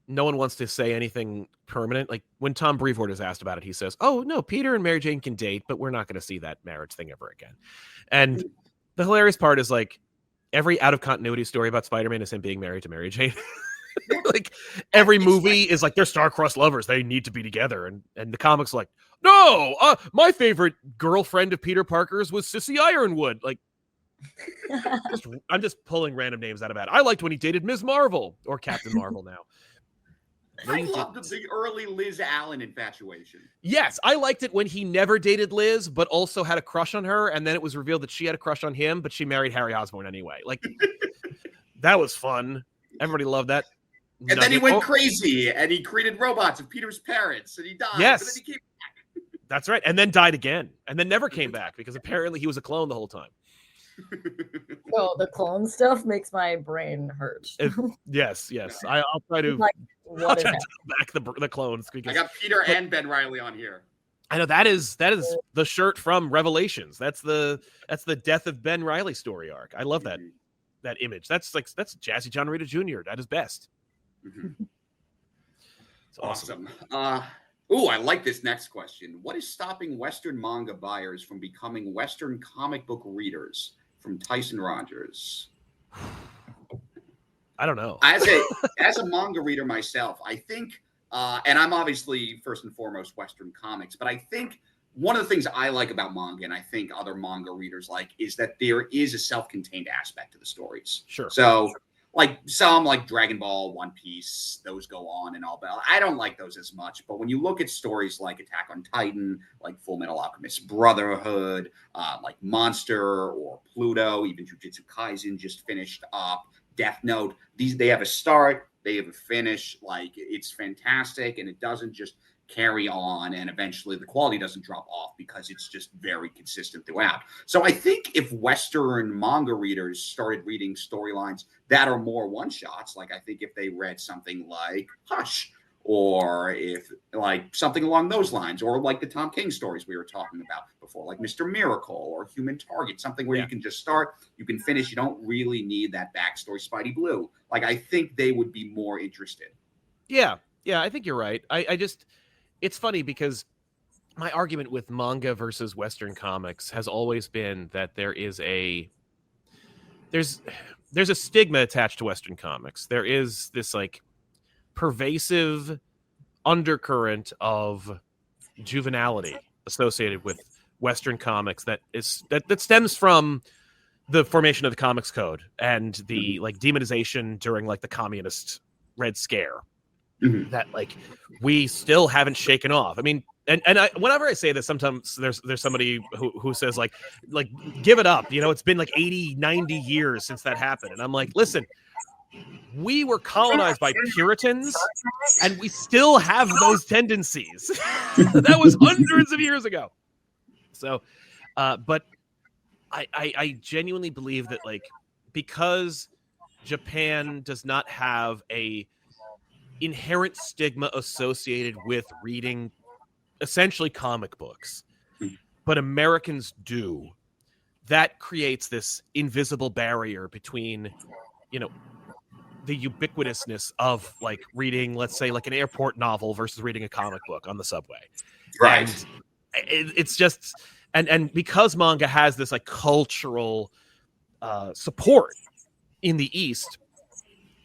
no one wants to say anything permanent. Like when Tom Brevoort is asked about it, he says, oh no, Peter and Mary Jane can date, but we're not going to see that marriage thing ever again. And the hilarious part is like every out of continuity story about Spider-Man is him being married to Mary Jane. Like every movie is like, they're star-crossed lovers, they need to be together. And the comics like, no, my favorite girlfriend of Peter Parker's was Sissy Ironwood. Like, I'm just pulling random names out of it. I liked when he dated Ms. Marvel, or Captain Marvel now. I loved the early Liz Allen infatuation. Yes, I liked it when he never dated Liz, but also had a crush on her, and then it was revealed that she had a crush on him, but she married Harry Osborn anyway. Like, that was fun. Everybody loved that. And then he went crazy, and he created robots of Peter's parents, and he died. Yes. But then he came back. That's right. And then died again, and then never came back, because apparently he was a clone the whole time. So the clone stuff makes my brain hurt. Yes. I'll try to back the clones. I got Peter and Ben Reilly on here. I know that is the shirt from Revelations. That's the death of Ben Reilly story arc. I love that image. That's Jazzy John Rita Jr. at his best. It's awesome. I like this next question. What is stopping Western manga buyers from becoming Western comic book readers? From Tyson Rogers. I don't know. As a manga reader myself, I think, and I'm obviously first and foremost Western comics, but I think one of the things I like about manga, and I think other manga readers like, is that there is a self-contained aspect to the stories. Sure. So, like some like Dragon Ball, One Piece, those go on and all that. I don't like those as much. But when you look at stories like Attack on Titan, like Full Metal Alchemist Brotherhood, like Monster or Pluto, even Jujutsu Kaisen just finished up, Death Note, they have a start, they have a finish. Like, it's fantastic, and it doesn't just carry on, and eventually the quality doesn't drop off because it's just very consistent throughout. So I think if Western manga readers started reading storylines that are more one-shots, like I think if they read something like Hush, or if like something along those lines, or like the Tom King stories we were talking about before, like Mr. Miracle or Human Target, something where you can just start, you can finish, you don't really need that backstory. Spidey Blue, like, I think they would be more interested. Yeah, I think you're right. I just, it's funny because my argument with manga versus Western comics has always been that there's a stigma attached to Western comics. There is this like pervasive undercurrent of juvenility associated with Western comics that stems from the formation of the Comics Code and the like demonization during like the communist Red Scare. Mm-hmm. That like we still haven't shaken off. I mean, and whenever I say this, sometimes there's somebody who says like give it up. You know, it's been like 80, 90 years since that happened. And I'm like, listen, we were colonized by Puritans and we still have those tendencies. That was hundreds of years ago. So, but I genuinely believe that like, because Japan does not have a inherent stigma associated with reading essentially comic books, but Americans do, that creates this invisible barrier between, you know, the ubiquitousness of like reading, let's say, like an airport novel versus reading a comic book on the subway. Right. And it's just, and because manga has this like cultural support in the East,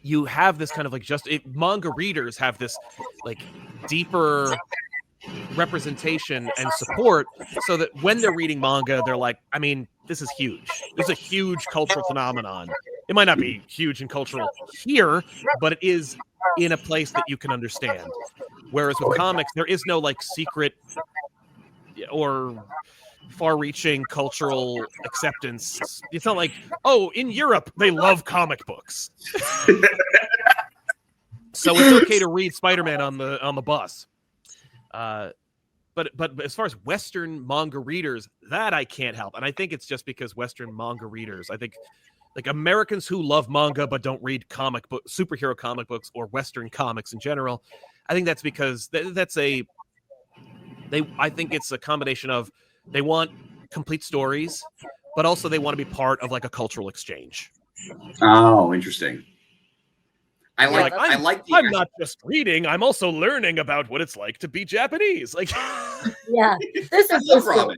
you have this kind of like manga readers have this like deeper representation and support, so that when they're reading manga, they're like, I mean, this is huge. This is a huge cultural phenomenon. It might not be huge and cultural here, but it is in a place that you can understand. Whereas with comics, there is no like secret or far-reaching cultural acceptance. It's not like, oh, in Europe they love comic books, so it's okay to read Spider-Man on the bus. But as far as Western manga readers, that I can't help, and I think it's just because Western manga readers, I think, like Americans who love manga but don't read superhero comic books or Western comics in general, I think that's because I think it's a combination of, they want complete stories, but also they want to be part of like a cultural exchange. Oh, interesting. I'm not just reading, I'm also learning about what it's like to be Japanese. Like, yeah, this is I love ramen.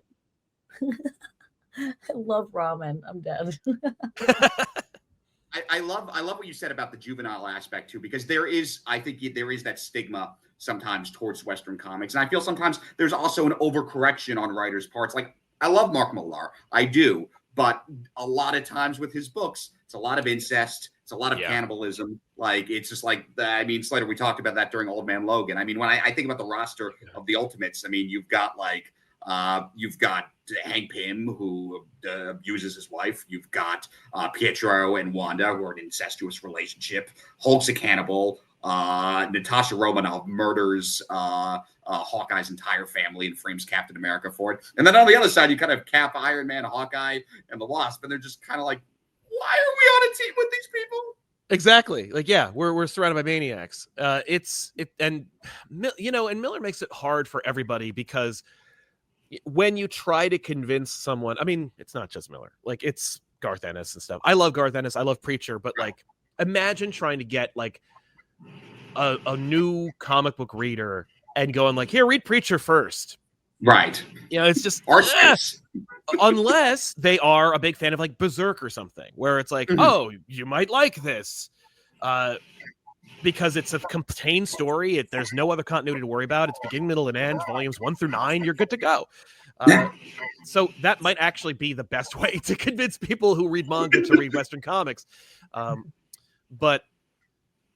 I love ramen. I'm dead. I love what you said about the juvenile aspect too, because I think there is that stigma sometimes towards Western comics. And I feel sometimes there's also an overcorrection on writers' parts. Like, I love Mark Millar. I do. But a lot of times with his books, it's a lot of incest. It's a lot of cannibalism. Like, it's just like, I mean, Slater, we talked about that during Old Man Logan. I mean, when I think about the roster of the Ultimates, I mean, you've got Hank Pym, who abuses his wife. You've got Pietro and Wanda, who are in an incestuous relationship. Hulk's a cannibal. Natasha Romanoff murders Hawkeye's entire family and frames Captain America for it. And then on the other side, you kind of have Cap, Iron Man, Hawkeye, and the Wasp, and they're just kind of like, why are we on a team with these people? Exactly. Like, yeah, we're surrounded by maniacs. And Miller makes it hard for everybody, because when you try to convince someone, I mean, it's not just Miller, like, it's Garth Ennis and stuff. I love Garth Ennis. I love Preacher, but like, imagine trying to get like a new comic book reader and going like, here, read Preacher first. Right. You know, it's just, unless they are a big fan of like Berserk or something, where it's like, oh, you might like this. because it's a contained story. There's no other continuity to worry about. It's beginning, middle, and end. Volumes 1 through 9. You're good to go. So that might actually be the best way to convince people who read manga to read Western comics. But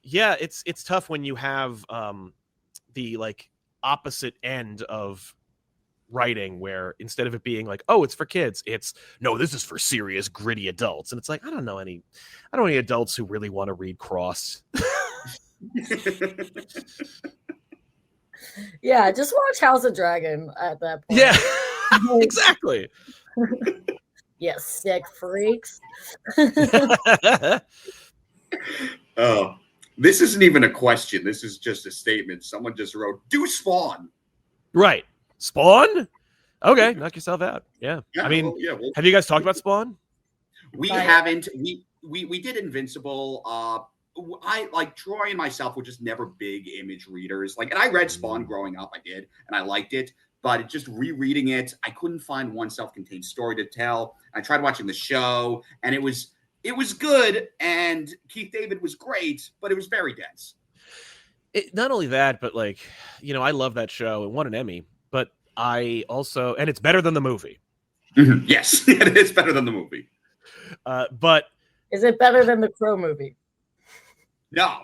yeah, it's tough when you have the like opposite end of writing, where instead of it being like, oh, it's for kids, it's no, this is for serious, gritty adults. And it's like, I don't know any adults who really want to read Cross. Yeah, just watch House of Dragon at that point. Yeah, exactly. Yes, sick freaks. Oh, this isn't even a question. This is just a statement. Someone just wrote, "Do Spawn." Right. Spawn? Okay, knock yourself out. Yeah. I mean, well, have you guys talked about Spawn? We haven't. We did Invincible. I like Troy and myself were just never big Image readers. Like, and I read Spawn growing up. I did, and I liked it. But just rereading it, I couldn't find one self-contained story to tell. I tried watching the show, and it was good, and Keith David was great, but it was very dense. Not only that, but like, I love that show. It won an Emmy, but I also, and it's better than the movie. Mm-hmm. Yes, it is better than the movie. But is it better than the Crow movie? No.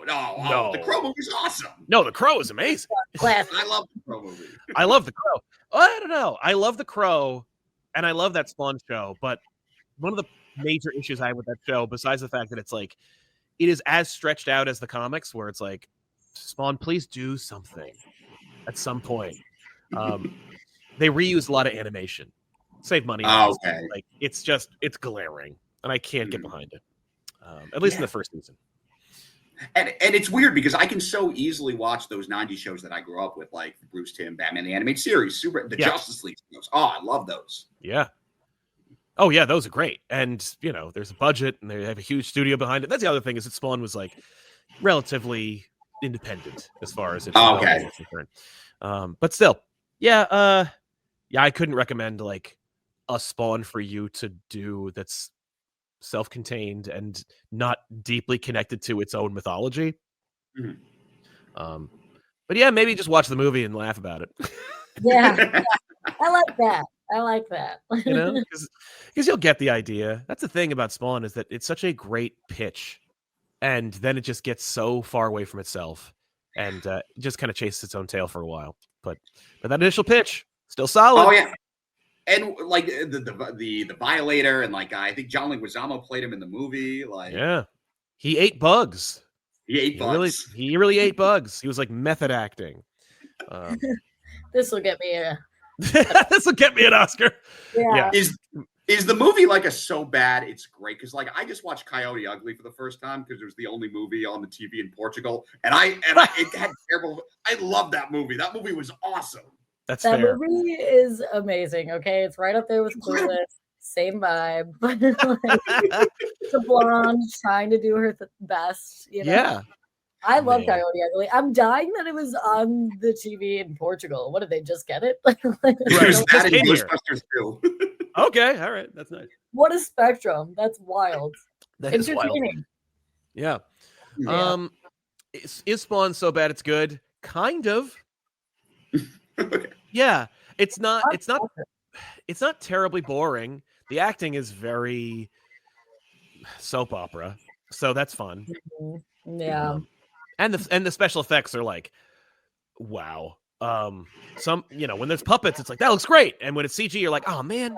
The Crow movie is awesome. No, the Crow is amazing. I love the Crow movie. I love the Crow. I don't know. I love the Crow, and I love that Spawn show. But one of the major issues I have with that show, besides the fact that it's like, it is as stretched out as the comics, where it's like, Spawn, please do something at some point. They reuse a lot of animation, save money. Okay. Like, it's glaring, and I can't get behind it. At least in the first season. And it's weird because I can so easily watch those 90s shows that I grew up with, like Bruce Timm, Batman the Animated Series, Justice League shows. Oh, I love those. Yeah. Oh, yeah, those are great. And, there's a budget, and they have a huge studio behind it. That's the other thing, is that Spawn was, like, relatively independent as far as it's concerned. But still, I couldn't recommend, like, a Spawn for you to do that's self-contained and not deeply connected to its own mythology. Mm-hmm. But yeah, maybe just watch the movie and laugh about it. Yeah. I like that. Because you'll get the idea. That's the thing about Spawn, is that it's such a great pitch, and then it just gets so far away from itself, and just kind of chases its own tail for a while. But that initial pitch, still solid. Oh yeah. And like the Violator, and like I think John Leguizamo played him in the movie. Like, yeah, he ate bugs. He really ate bugs. He was like method acting. This will get me an Oscar. Yeah. Is the movie like a so bad it's great? Because like I just watched Coyote Ugly for the first time because it was the only movie on the TV in Portugal, and it had terrible. I love that movie. That movie was awesome. That fair. Movie is amazing. Okay, it's right up there with Clueless. Same vibe. It's a blonde trying to do her best. Yeah. I love Coyote Ugly. I'm dying that it was on the TV in Portugal. What, did they just get it? There's that in Ghostbusters too. Okay, all right, that's nice. What a spectrum! That's wild. That is wild. Yeah. Is Spawn so bad it's good? Kind of. Okay. Yeah, it's not terribly boring. The acting is very soap opera, so that's fun. Yeah. And the special effects are like, wow. Some, when there's puppets, it's like, that looks great, and when it's CG, you're like, oh man.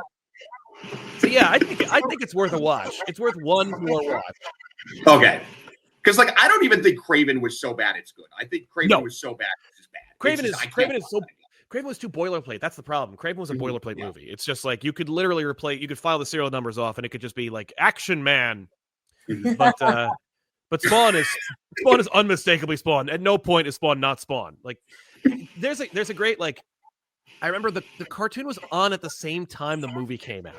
So yeah, I think it's worth a watch. It's worth one more watch. Okay. Because like I don't even think Craven was so bad it's good. I think Craven was so bad it's bad. Craven was too boilerplate. That's the problem. Craven was a boilerplate movie. It's just like you could literally you could file the serial numbers off, and it could just be like Action Man. But Spawn is unmistakably Spawn. At no point is Spawn not Spawn. Like there's a great, like, I remember the cartoon was on at the same time the movie came out.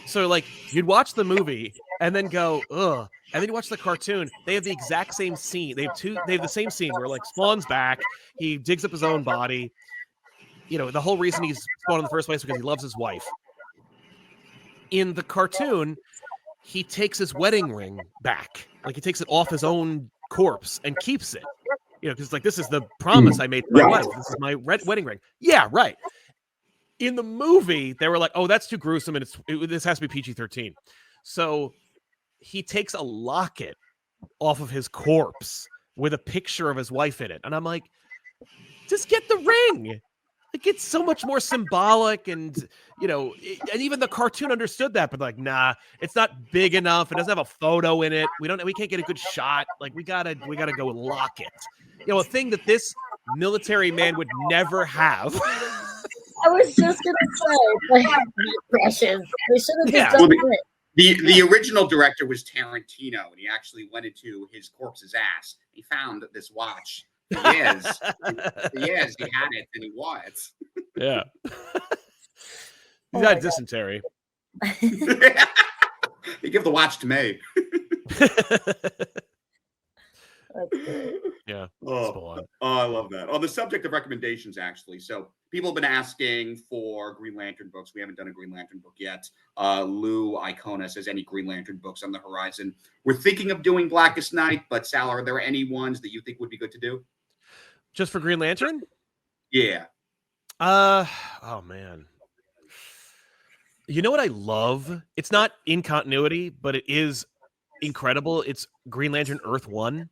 So like you'd watch the movie and then go, ugh. And then you watch the cartoon, they have the exact same scene. They have the same scene where like Spawn's back, he digs up his own body. The whole reason he's Spawn in the first place is because he loves his wife. In the cartoon, he takes his wedding ring back. Like he takes it off his own corpse and keeps it. because like this is the promise I made to my wife. This is my wedding ring. Yeah, right. In the movie, they were like, "Oh, that's too gruesome, and this has to be PG-13." So he takes a locket off of his corpse with a picture of his wife in it, and I'm like, "Just get the ring." Like, it's so much more symbolic, and and even the cartoon understood that, but like, nah, it's not big enough. It doesn't have a photo in it. We can't get a good shot. Like, we gotta go lock it. A thing that this military man would never have. I was just gonna say, like, precious. They should have just done it. The original director was Tarantino, and he actually went into his corpse's ass. He found this watch. He had it, and he was. Yeah. He's got dysentery. He give the watch to me. Yeah. Oh, I love that. On the subject of recommendations, actually, so people have been asking for Green Lantern books. We haven't done a Green Lantern book yet. Lou Icona says, any Green Lantern books on the horizon? We're thinking of doing Blackest Night, but Sal, are there any ones that you think would be good to do? Just for Green Lantern? Yeah. Oh man. You know what I love? It's not in continuity, but it is incredible. It's Green Lantern Earth 1.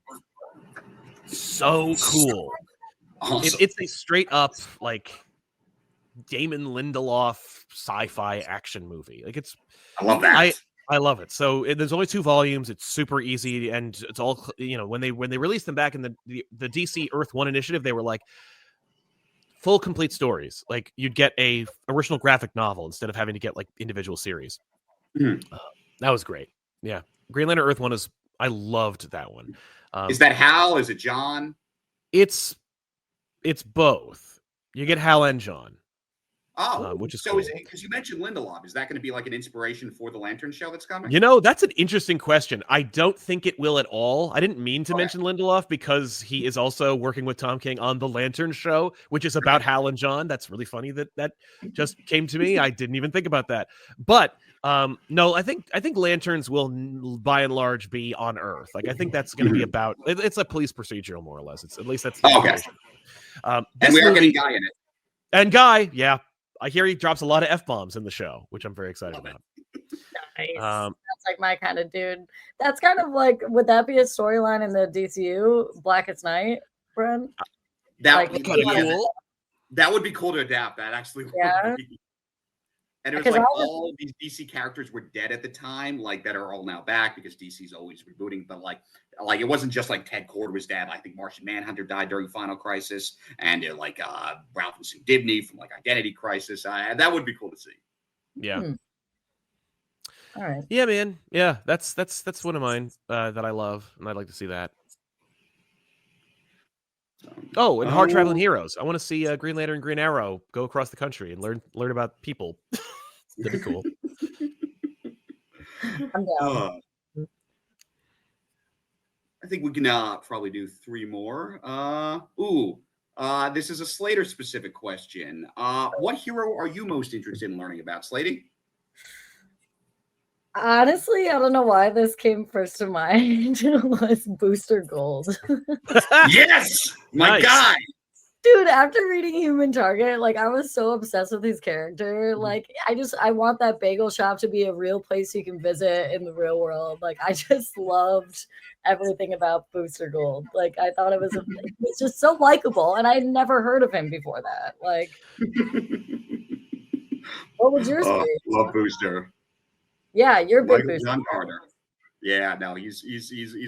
So cool. Awesome. It's a straight up like Damon Lindelof sci-fi action movie. Like, I love that. I love it. So there's only 2 volumes. It's super easy, and it's all when they released them back in the DC Earth 1 initiative, they were like full complete stories. Like, you'd get a original graphic novel instead of having to get like individual series. That was great. Yeah, Green Lantern Earth 1 I loved that one. Is that Hal? Is it John? It's both. You get Hal and John. Oh, which is so cool. is it, because you mentioned Lindelof, is that going to be like an inspiration for the Lantern show that's coming? That's an interesting question. I don't think it will at all. I didn't mean to mention Lindelof because he is also working with Tom King on the Lantern show, which is about Hal and John. That's really funny that just came to me. I didn't even think about that. But no, I think Lanterns will by and large be on Earth. Like, I think that's going to be about. It's a police procedural, more or less. At least that's the okay. And we are getting Guy in it. And Guy, yeah. I hear he drops a lot of F-bombs in the show, which I'm very excited about. Nice. That's like my kind of dude. That's kind of like, would that be a storyline in the DCU, Blackest Night, Bren? That would be kind of cool. That would be cool to adapt. That actually would be. And it was like all these DC characters were dead at the time, like that are all now back because DC's always rebooting. But like it wasn't just like Ted Kord was dead. I think Martian Manhunter died during Final Crisis, and Ralph and Sue Dibney from like Identity Crisis. That would be cool to see. Yeah. All right. Yeah, man. Yeah, that's one of mine that I love, and I'd like to see that. Oh, and Hard Traveling Heroes. I want to see Green Lantern and Green Arrow go across the country and learn about people. That'd be cool. I'm down. I think we can probably do 3 more. This is a Slater-specific question. What hero are you most interested in learning about, Slady? Honestly, I don't know why this came first to mind. Was Booster Gold. Yes! My guy! Dude, after reading Human Target, like, I was so obsessed with his character. Like, I want that bagel shop to be a real place you can visit in the real world. Like, I just loved everything about Booster Gold. Like, I thought it was just so likable, and I had never heard of him before that. Like, what would yours be? Love Booster. Yeah, you're a big Booster. John Carter. Yeah, no, he's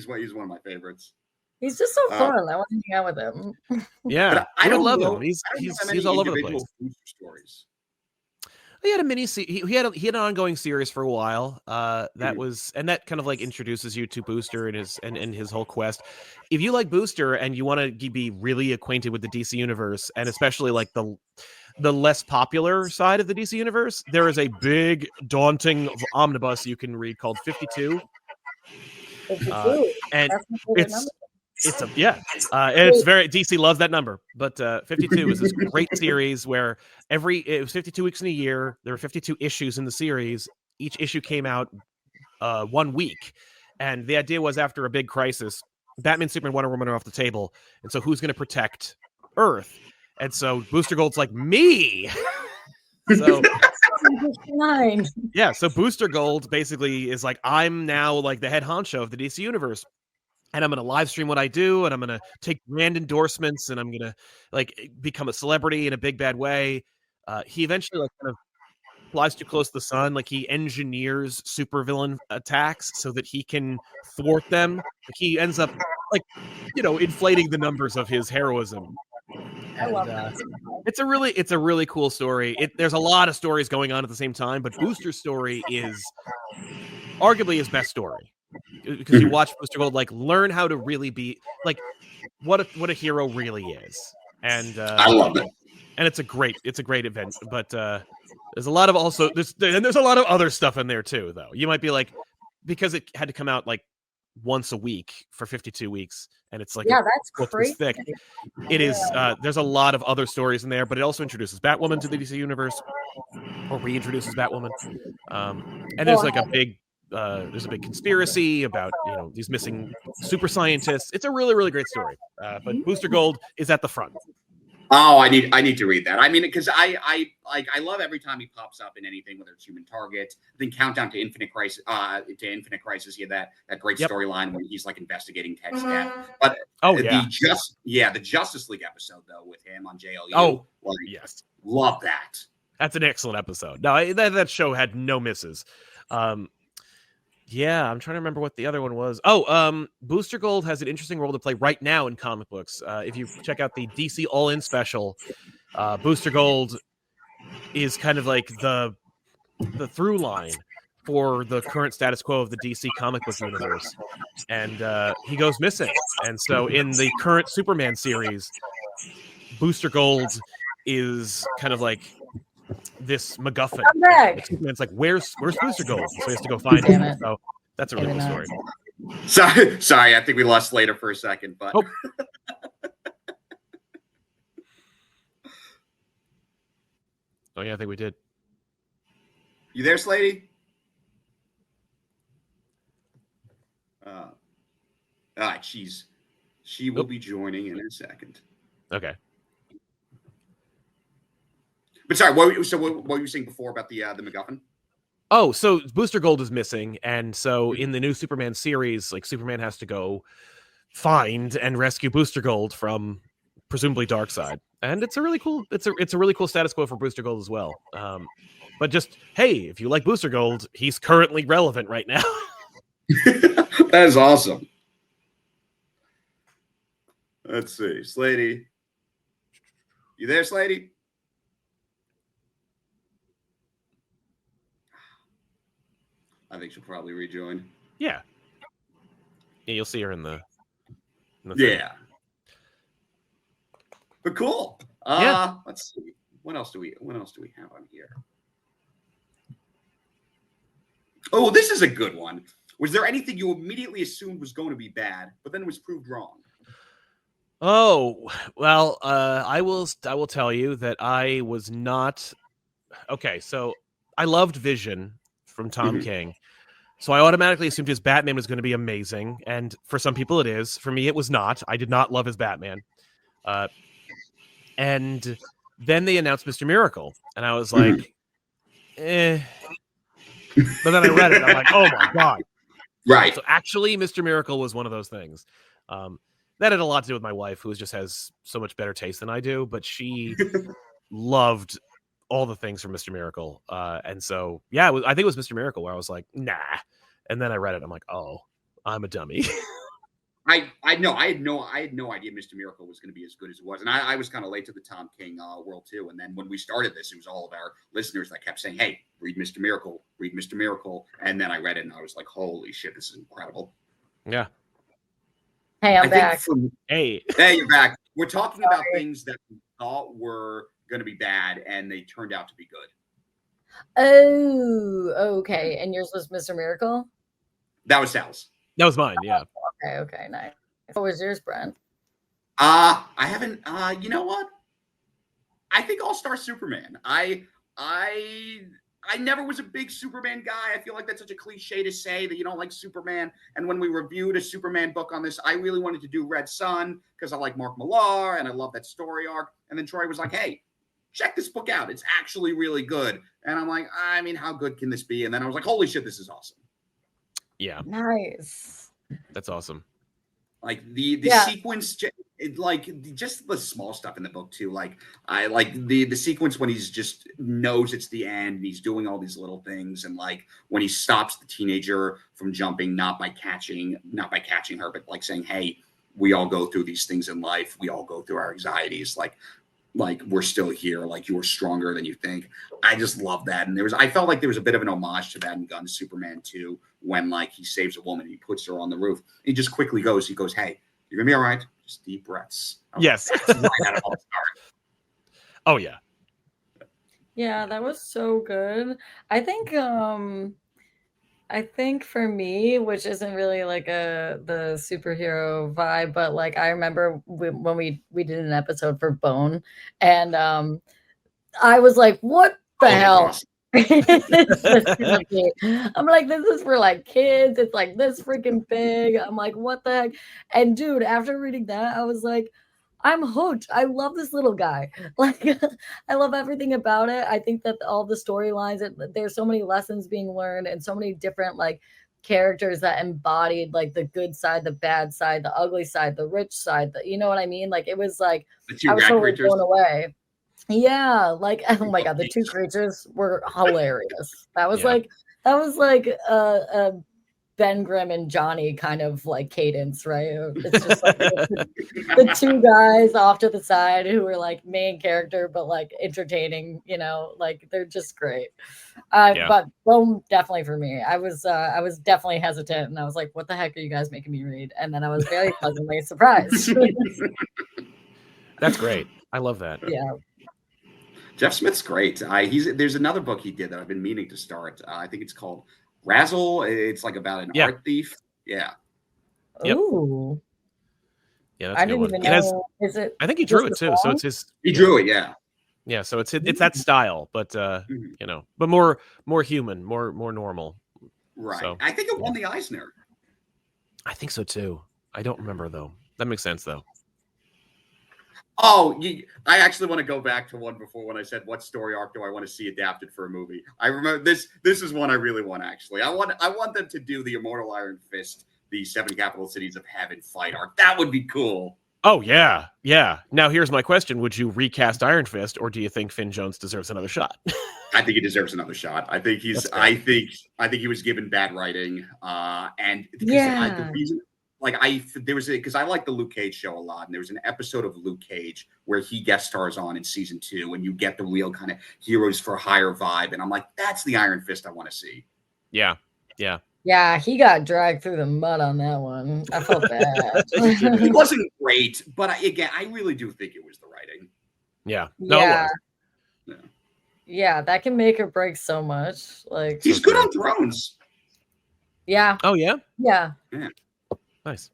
one of my favorites. He's just so fun. I want to hang out with him. Yeah, I don't love him. He's all over the place. Stories. He had a mini. He had an ongoing series for a while. That kind of like introduces you to Booster and his whole quest. If you like Booster and you want to be really acquainted with the DC universe, and especially like the less popular side of the DC universe, there is a big, daunting omnibus you can read called 52. 52. And it's very DC loves that number. But 52 is this great series where it was 52 weeks in a year. There were 52 issues in the series. Each issue came out 1 week, and the idea was after a big crisis, Batman, Superman, Wonder Woman are off the table, and so who's going to protect Earth? And so Booster Gold's like, me. So yeah, so Booster Gold basically is like, I'm now like the head honcho of the DC universe, and I'm going to live stream what I do, and I'm going to take brand endorsements, and I'm going to like become a celebrity in a big bad way. He eventually like kind of flies too close to the sun. Like he engineers supervillain attacks so that he can thwart them. Like he ends up like, inflating the numbers of his heroism. I love And, that. it's a really cool story. There's a lot of stories going on at the same time, but Booster's story is arguably his best story, because you watch Booster Gold like learn how to really be like what a hero really is, and I love it. And it's a great event. But there's a lot of there's a lot of other stuff in there too, though. You might be like, because it had to come out like once a week for 52 weeks, and it's like that's crazy. Thick. It is. There's a lot of other stories in there, but it also introduces Batwoman to the DC universe, or reintroduces Batwoman. And there's like a big conspiracy about these missing super scientists. It's a really, really great story. But Booster Gold is at the front. Oh, I need to read that. I mean, because I love every time he pops up in anything, whether it's Human Target, then Countdown to Infinite Crisis. He had that great storyline when he's like investigating Ted's death. But the Justice League episode though with him on JLU. Oh, yes, love that. That's an excellent episode. No, that show had no misses. Yeah, I'm trying to remember what the other one was. Booster Gold has an interesting role to play right now in comic books. If you check out the DC All-In special, Booster Gold is kind of like the through line for the current status quo of the DC comic book universe. And he goes missing. And so in the current Superman series, Booster Gold is kind of like this MacGuffin. Superman's like, where's Booster Gold? So he has to go find him. So that's a really cool story. Sorry, I think we lost Slater for a second, but oh yeah, I think we did. You there, Slatey? She will be joining in a second. Okay. But sorry, what were you saying before about the MacGuffin? Oh, so Booster Gold is missing, and so in the new Superman series, like Superman has to go find and rescue Booster Gold from presumably Darkseid, and it's a really cool status quo for Booster Gold as well. But just hey, if you like Booster Gold, he's currently relevant right now. That is awesome. Let's see, Slady, you there, Slady? I think she'll probably rejoin. Yeah, you'll see her in the thing. But cool. Let's see. What else do we have on here? Oh, this is a good one. Was there anything you immediately assumed was going to be bad, but then was proved wrong? Oh, well, I will tell you that I was not okay. So I loved Vision from Tom King. So I automatically assumed his Batman was going to be amazing. And for some people it is. For me, it was not. I did not love his Batman. And then they announced Mr. Miracle. And I was like, eh. But then I read it. And I'm like, oh my God. Right. So actually, Mr. Miracle was one of those things. That had a lot to do with my wife, who just has so much better taste than I do. But she loved all the things from Mr. Miracle. And so, yeah, I think it was Mr. Miracle where I was like, nah. And then I read it. I'm like, oh, I'm a dummy. I know. I had no idea Mr. Miracle was going to be as good as it was. And I was kind of late to the Tom King world too. And then when we started this, it was all of our listeners that kept saying, hey, read Mr. Miracle, read Mr. Miracle. And then I read it and I was like, holy shit, this is incredible. Yeah. Hey, I'm back. Hey, you're back. We're talking about things that we thought were going to be bad and they turned out to be good. Oh, okay. And yours was Mr. Miracle? That was Sal's. That was mine, yeah. Okay, nice. What was yours, Brent? I haven't you know what? I think All-Star Superman. I I never was a big Superman guy. I feel like that's such a cliche to say that you don't like Superman. And when we reviewed a Superman book on this, I really wanted to do Red Sun because I like Mark Millar and I love that story arc. And then Troy was like, hey, check this book out. It's actually really good. And I'm like, I mean, how good can this be? And then I was like, holy shit, this is awesome. Yeah. Nice. That's awesome. Like the sequence, like just the small stuff in the book too. Like I like the sequence when he's just knows it's the end and he's doing all these little things, and like when he stops the teenager from jumping, not by catching her, but like saying, hey, we all go through these things in life. We all go through our anxieties. Like we're still here. Like you're stronger than you think. I just love that. And I felt like there was a bit of an homage to that in Gun Superman 2 when like he saves a woman, he puts her on the roof. He just quickly goes, hey, you're gonna be all right. Just deep breaths. Yes. Oh yeah. Yeah, that was so good. I think for me, which isn't really like the superhero vibe, but like I remember when we did an episode for Bone, and I was like, what the hell? I'm like, this is for like kids. It's like this freaking big. I'm like, what the heck? And dude, after reading that, I was like, I'm hooked. I love this little guy. Like, I love everything about it. I think that all the storylines, there's so many lessons being learned and so many different like characters that embodied like the good side, the bad side, the ugly side, the rich side. You know what I mean? Like, it was like I was totally blown away. Yeah, like oh my god, the two creatures were hilarious. That was like Ben Grimm and Johnny kind of like cadence, right? It's just like the two guys off to the side who are like main character, but like entertaining, you know, like they're just great. But Bone definitely for me. I was definitely hesitant, and I was like, "What the heck are you guys making me read?" And then I was very pleasantly surprised. That's great. I love that. Yeah. Jeff Smith's great. There's another book he did that I've been meaning to start. I think it's called Razzle. It's like about an art thief. Yeah. Yep. Ooh. Yeah, that's a good one. Even know. Is it? I think he drew it too. So it's his. He drew it. Yeah. Yeah. So it's that style, but you know, but more human, more normal. Right. So, I think it won the Eisner. I think so too. I don't remember though. That makes sense though. Oh, I actually want to go back to one before when I said what story arc do I want to see adapted for a movie. I remember this. This is one I really want actually. I want them to do the Immortal Iron Fist, the 7 Capital Cities of Heaven fight arc. That would be cool. Oh yeah, yeah. Now here's my question: would you recast Iron Fist, or do you think Finn Jones deserves another shot? I think he deserves another shot. I think he's. I think he was given bad writing. And the reason. Like because I like the Luke Cage show a lot, and there was an episode of Luke Cage where he guest stars on in season 2, and you get the real kind of heroes for hire vibe, and I'm like, that's the Iron Fist I want to see. Yeah. Yeah, he got dragged through the mud on that one. I felt bad. He wasn't great, but I really do think it was the writing. Yeah. No, it was. Yeah, that can make or break so much. Like he's good on Thrones. Yeah. Oh yeah. Yeah. Nice.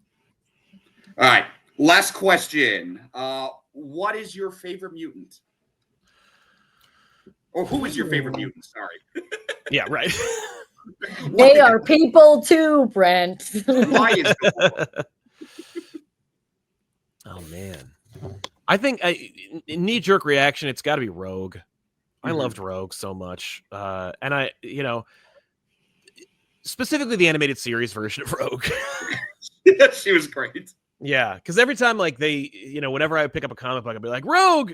All right. Last question. What is your favorite mutant? Or who is your favorite mutant? Sorry. Yeah, right. They are people too, Brent. Why is it? Oh man. I think knee-jerk reaction, it's got to be Rogue. I loved Rogue so much. And I, you know, specifically the animated series version of Rogue. She was great. Yeah, because every time like they, you know, whenever I pick up a comic book, I'd be like, Rogue.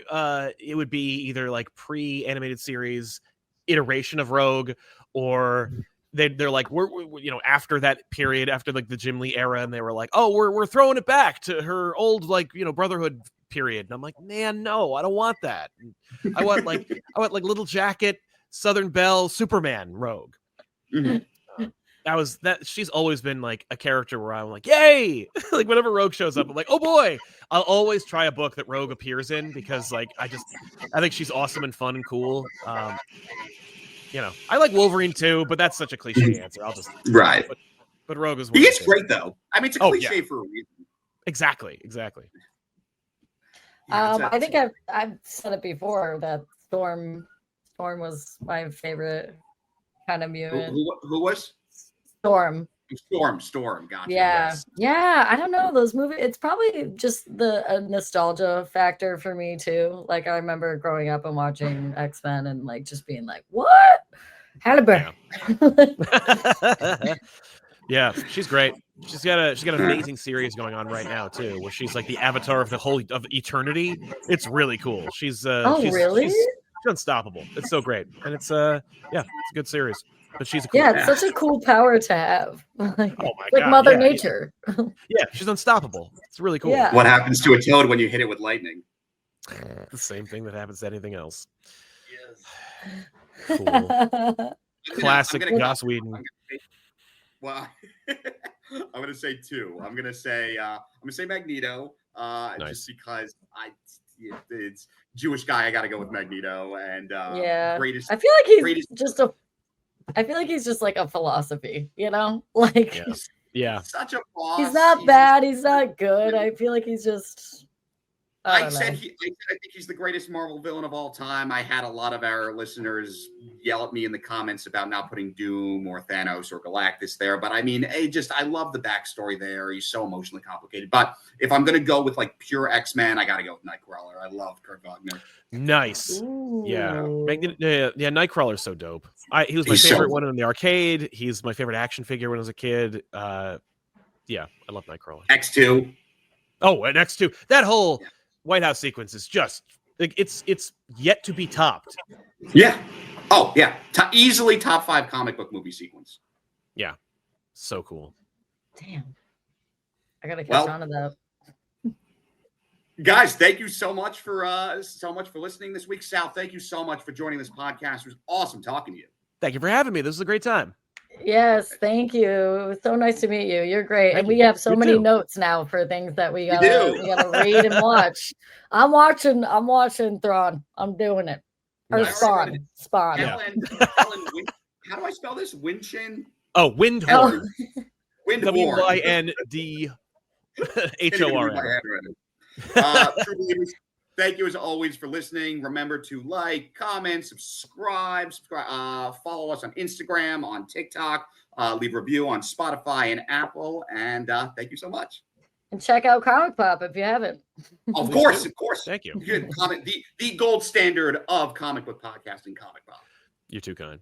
It would be either like pre-animated series iteration of Rogue, or they're like we're you know, after that period, after like the Jim Lee era, and they were like, oh, we're throwing it back to her old like, you know, Brotherhood period. And I'm like, man, no, I don't want that. I want like Little Jacket, Southern Belle, Superman, Rogue. She's always been like a character where I'm like, yay! Like whenever Rogue shows up, I'm like, oh boy! I'll always try a book that Rogue appears in because like I think she's awesome and fun and cool. You know, I like Wolverine too, but that's such a cliche answer. I'll just right. But Rogue is. He is great though. I mean, it's a cliche for a reason. Exactly. I think I've said it before that Storm Storm was my favorite kind of mutant. Who was? Storm. Storm. Gotcha. Yeah. Yes. Yeah. I don't know. Those movies, it's probably just the nostalgia factor for me too. Like I remember growing up and watching X-Men and like just being like, what? Halle Berry. Yeah, she's great. She's got an amazing series going on right now too, where she's like the avatar of the whole of eternity. It's really cool. She's really? She's unstoppable. It's so great, and it's it's a good series. But she's a cool it's such a cool power to have. Like, oh my like God, Mother Nature. Yeah, she's unstoppable. It's really cool. Yeah. What happens to a toad when you hit it with lightning? The same thing that happens to anything else. Yes. Cool. Classic Joss Whedon. Well, I'm gonna say two. I'm gonna say Magneto. Just because it's Jewish guy. I gotta go with Magneto and greatest. I feel like he's just like a philosophy, like such a boss. He's not bad. He's not good. I feel like he's just. I think he's the greatest Marvel villain of all time. I had a lot of our listeners yell at me in the comments about not putting Doom or Thanos or Galactus there. But I mean, I love the backstory there. He's so emotionally complicated. But if I'm going to go with like pure X-Men, I got to go with Nightcrawler. I love Kurt Wagner. Nice. Ooh. Yeah. Nightcrawler's so dope. He was my favorite one in the arcade. He's my favorite action figure when I was a kid. I love Nightcrawler. X2. Oh, and X2. That whole White House sequence is just like it's yet to be topped. Yeah. Oh yeah. Easily top 5 comic book movie sequence. Yeah. So cool. Damn. I gotta catch on to that. Guys, thank you so much for listening this week. Sal, thank you so much for joining this podcast. It was awesome talking to you. Thank you for having me. This was a great time. Yes, thank you. It was so nice to meet you. You're great. And we have so many notes now for things that we gotta read and watch. I'm watching Thrawn. I'm doing it. Or Spawn. Ellen, how do I spell this? Windchin? Oh, Windhorn. Windhorn. WYNDHORN. True believers, thank you as always for listening. Remember to like, comment, subscribe, follow us on Instagram, on TikTok, leave a review on Spotify and Apple, and thank you so much. And check out ComicPop if you haven't. Of course. Thank you. Good. The gold standard of comic book podcasting, ComicPop. You're too kind.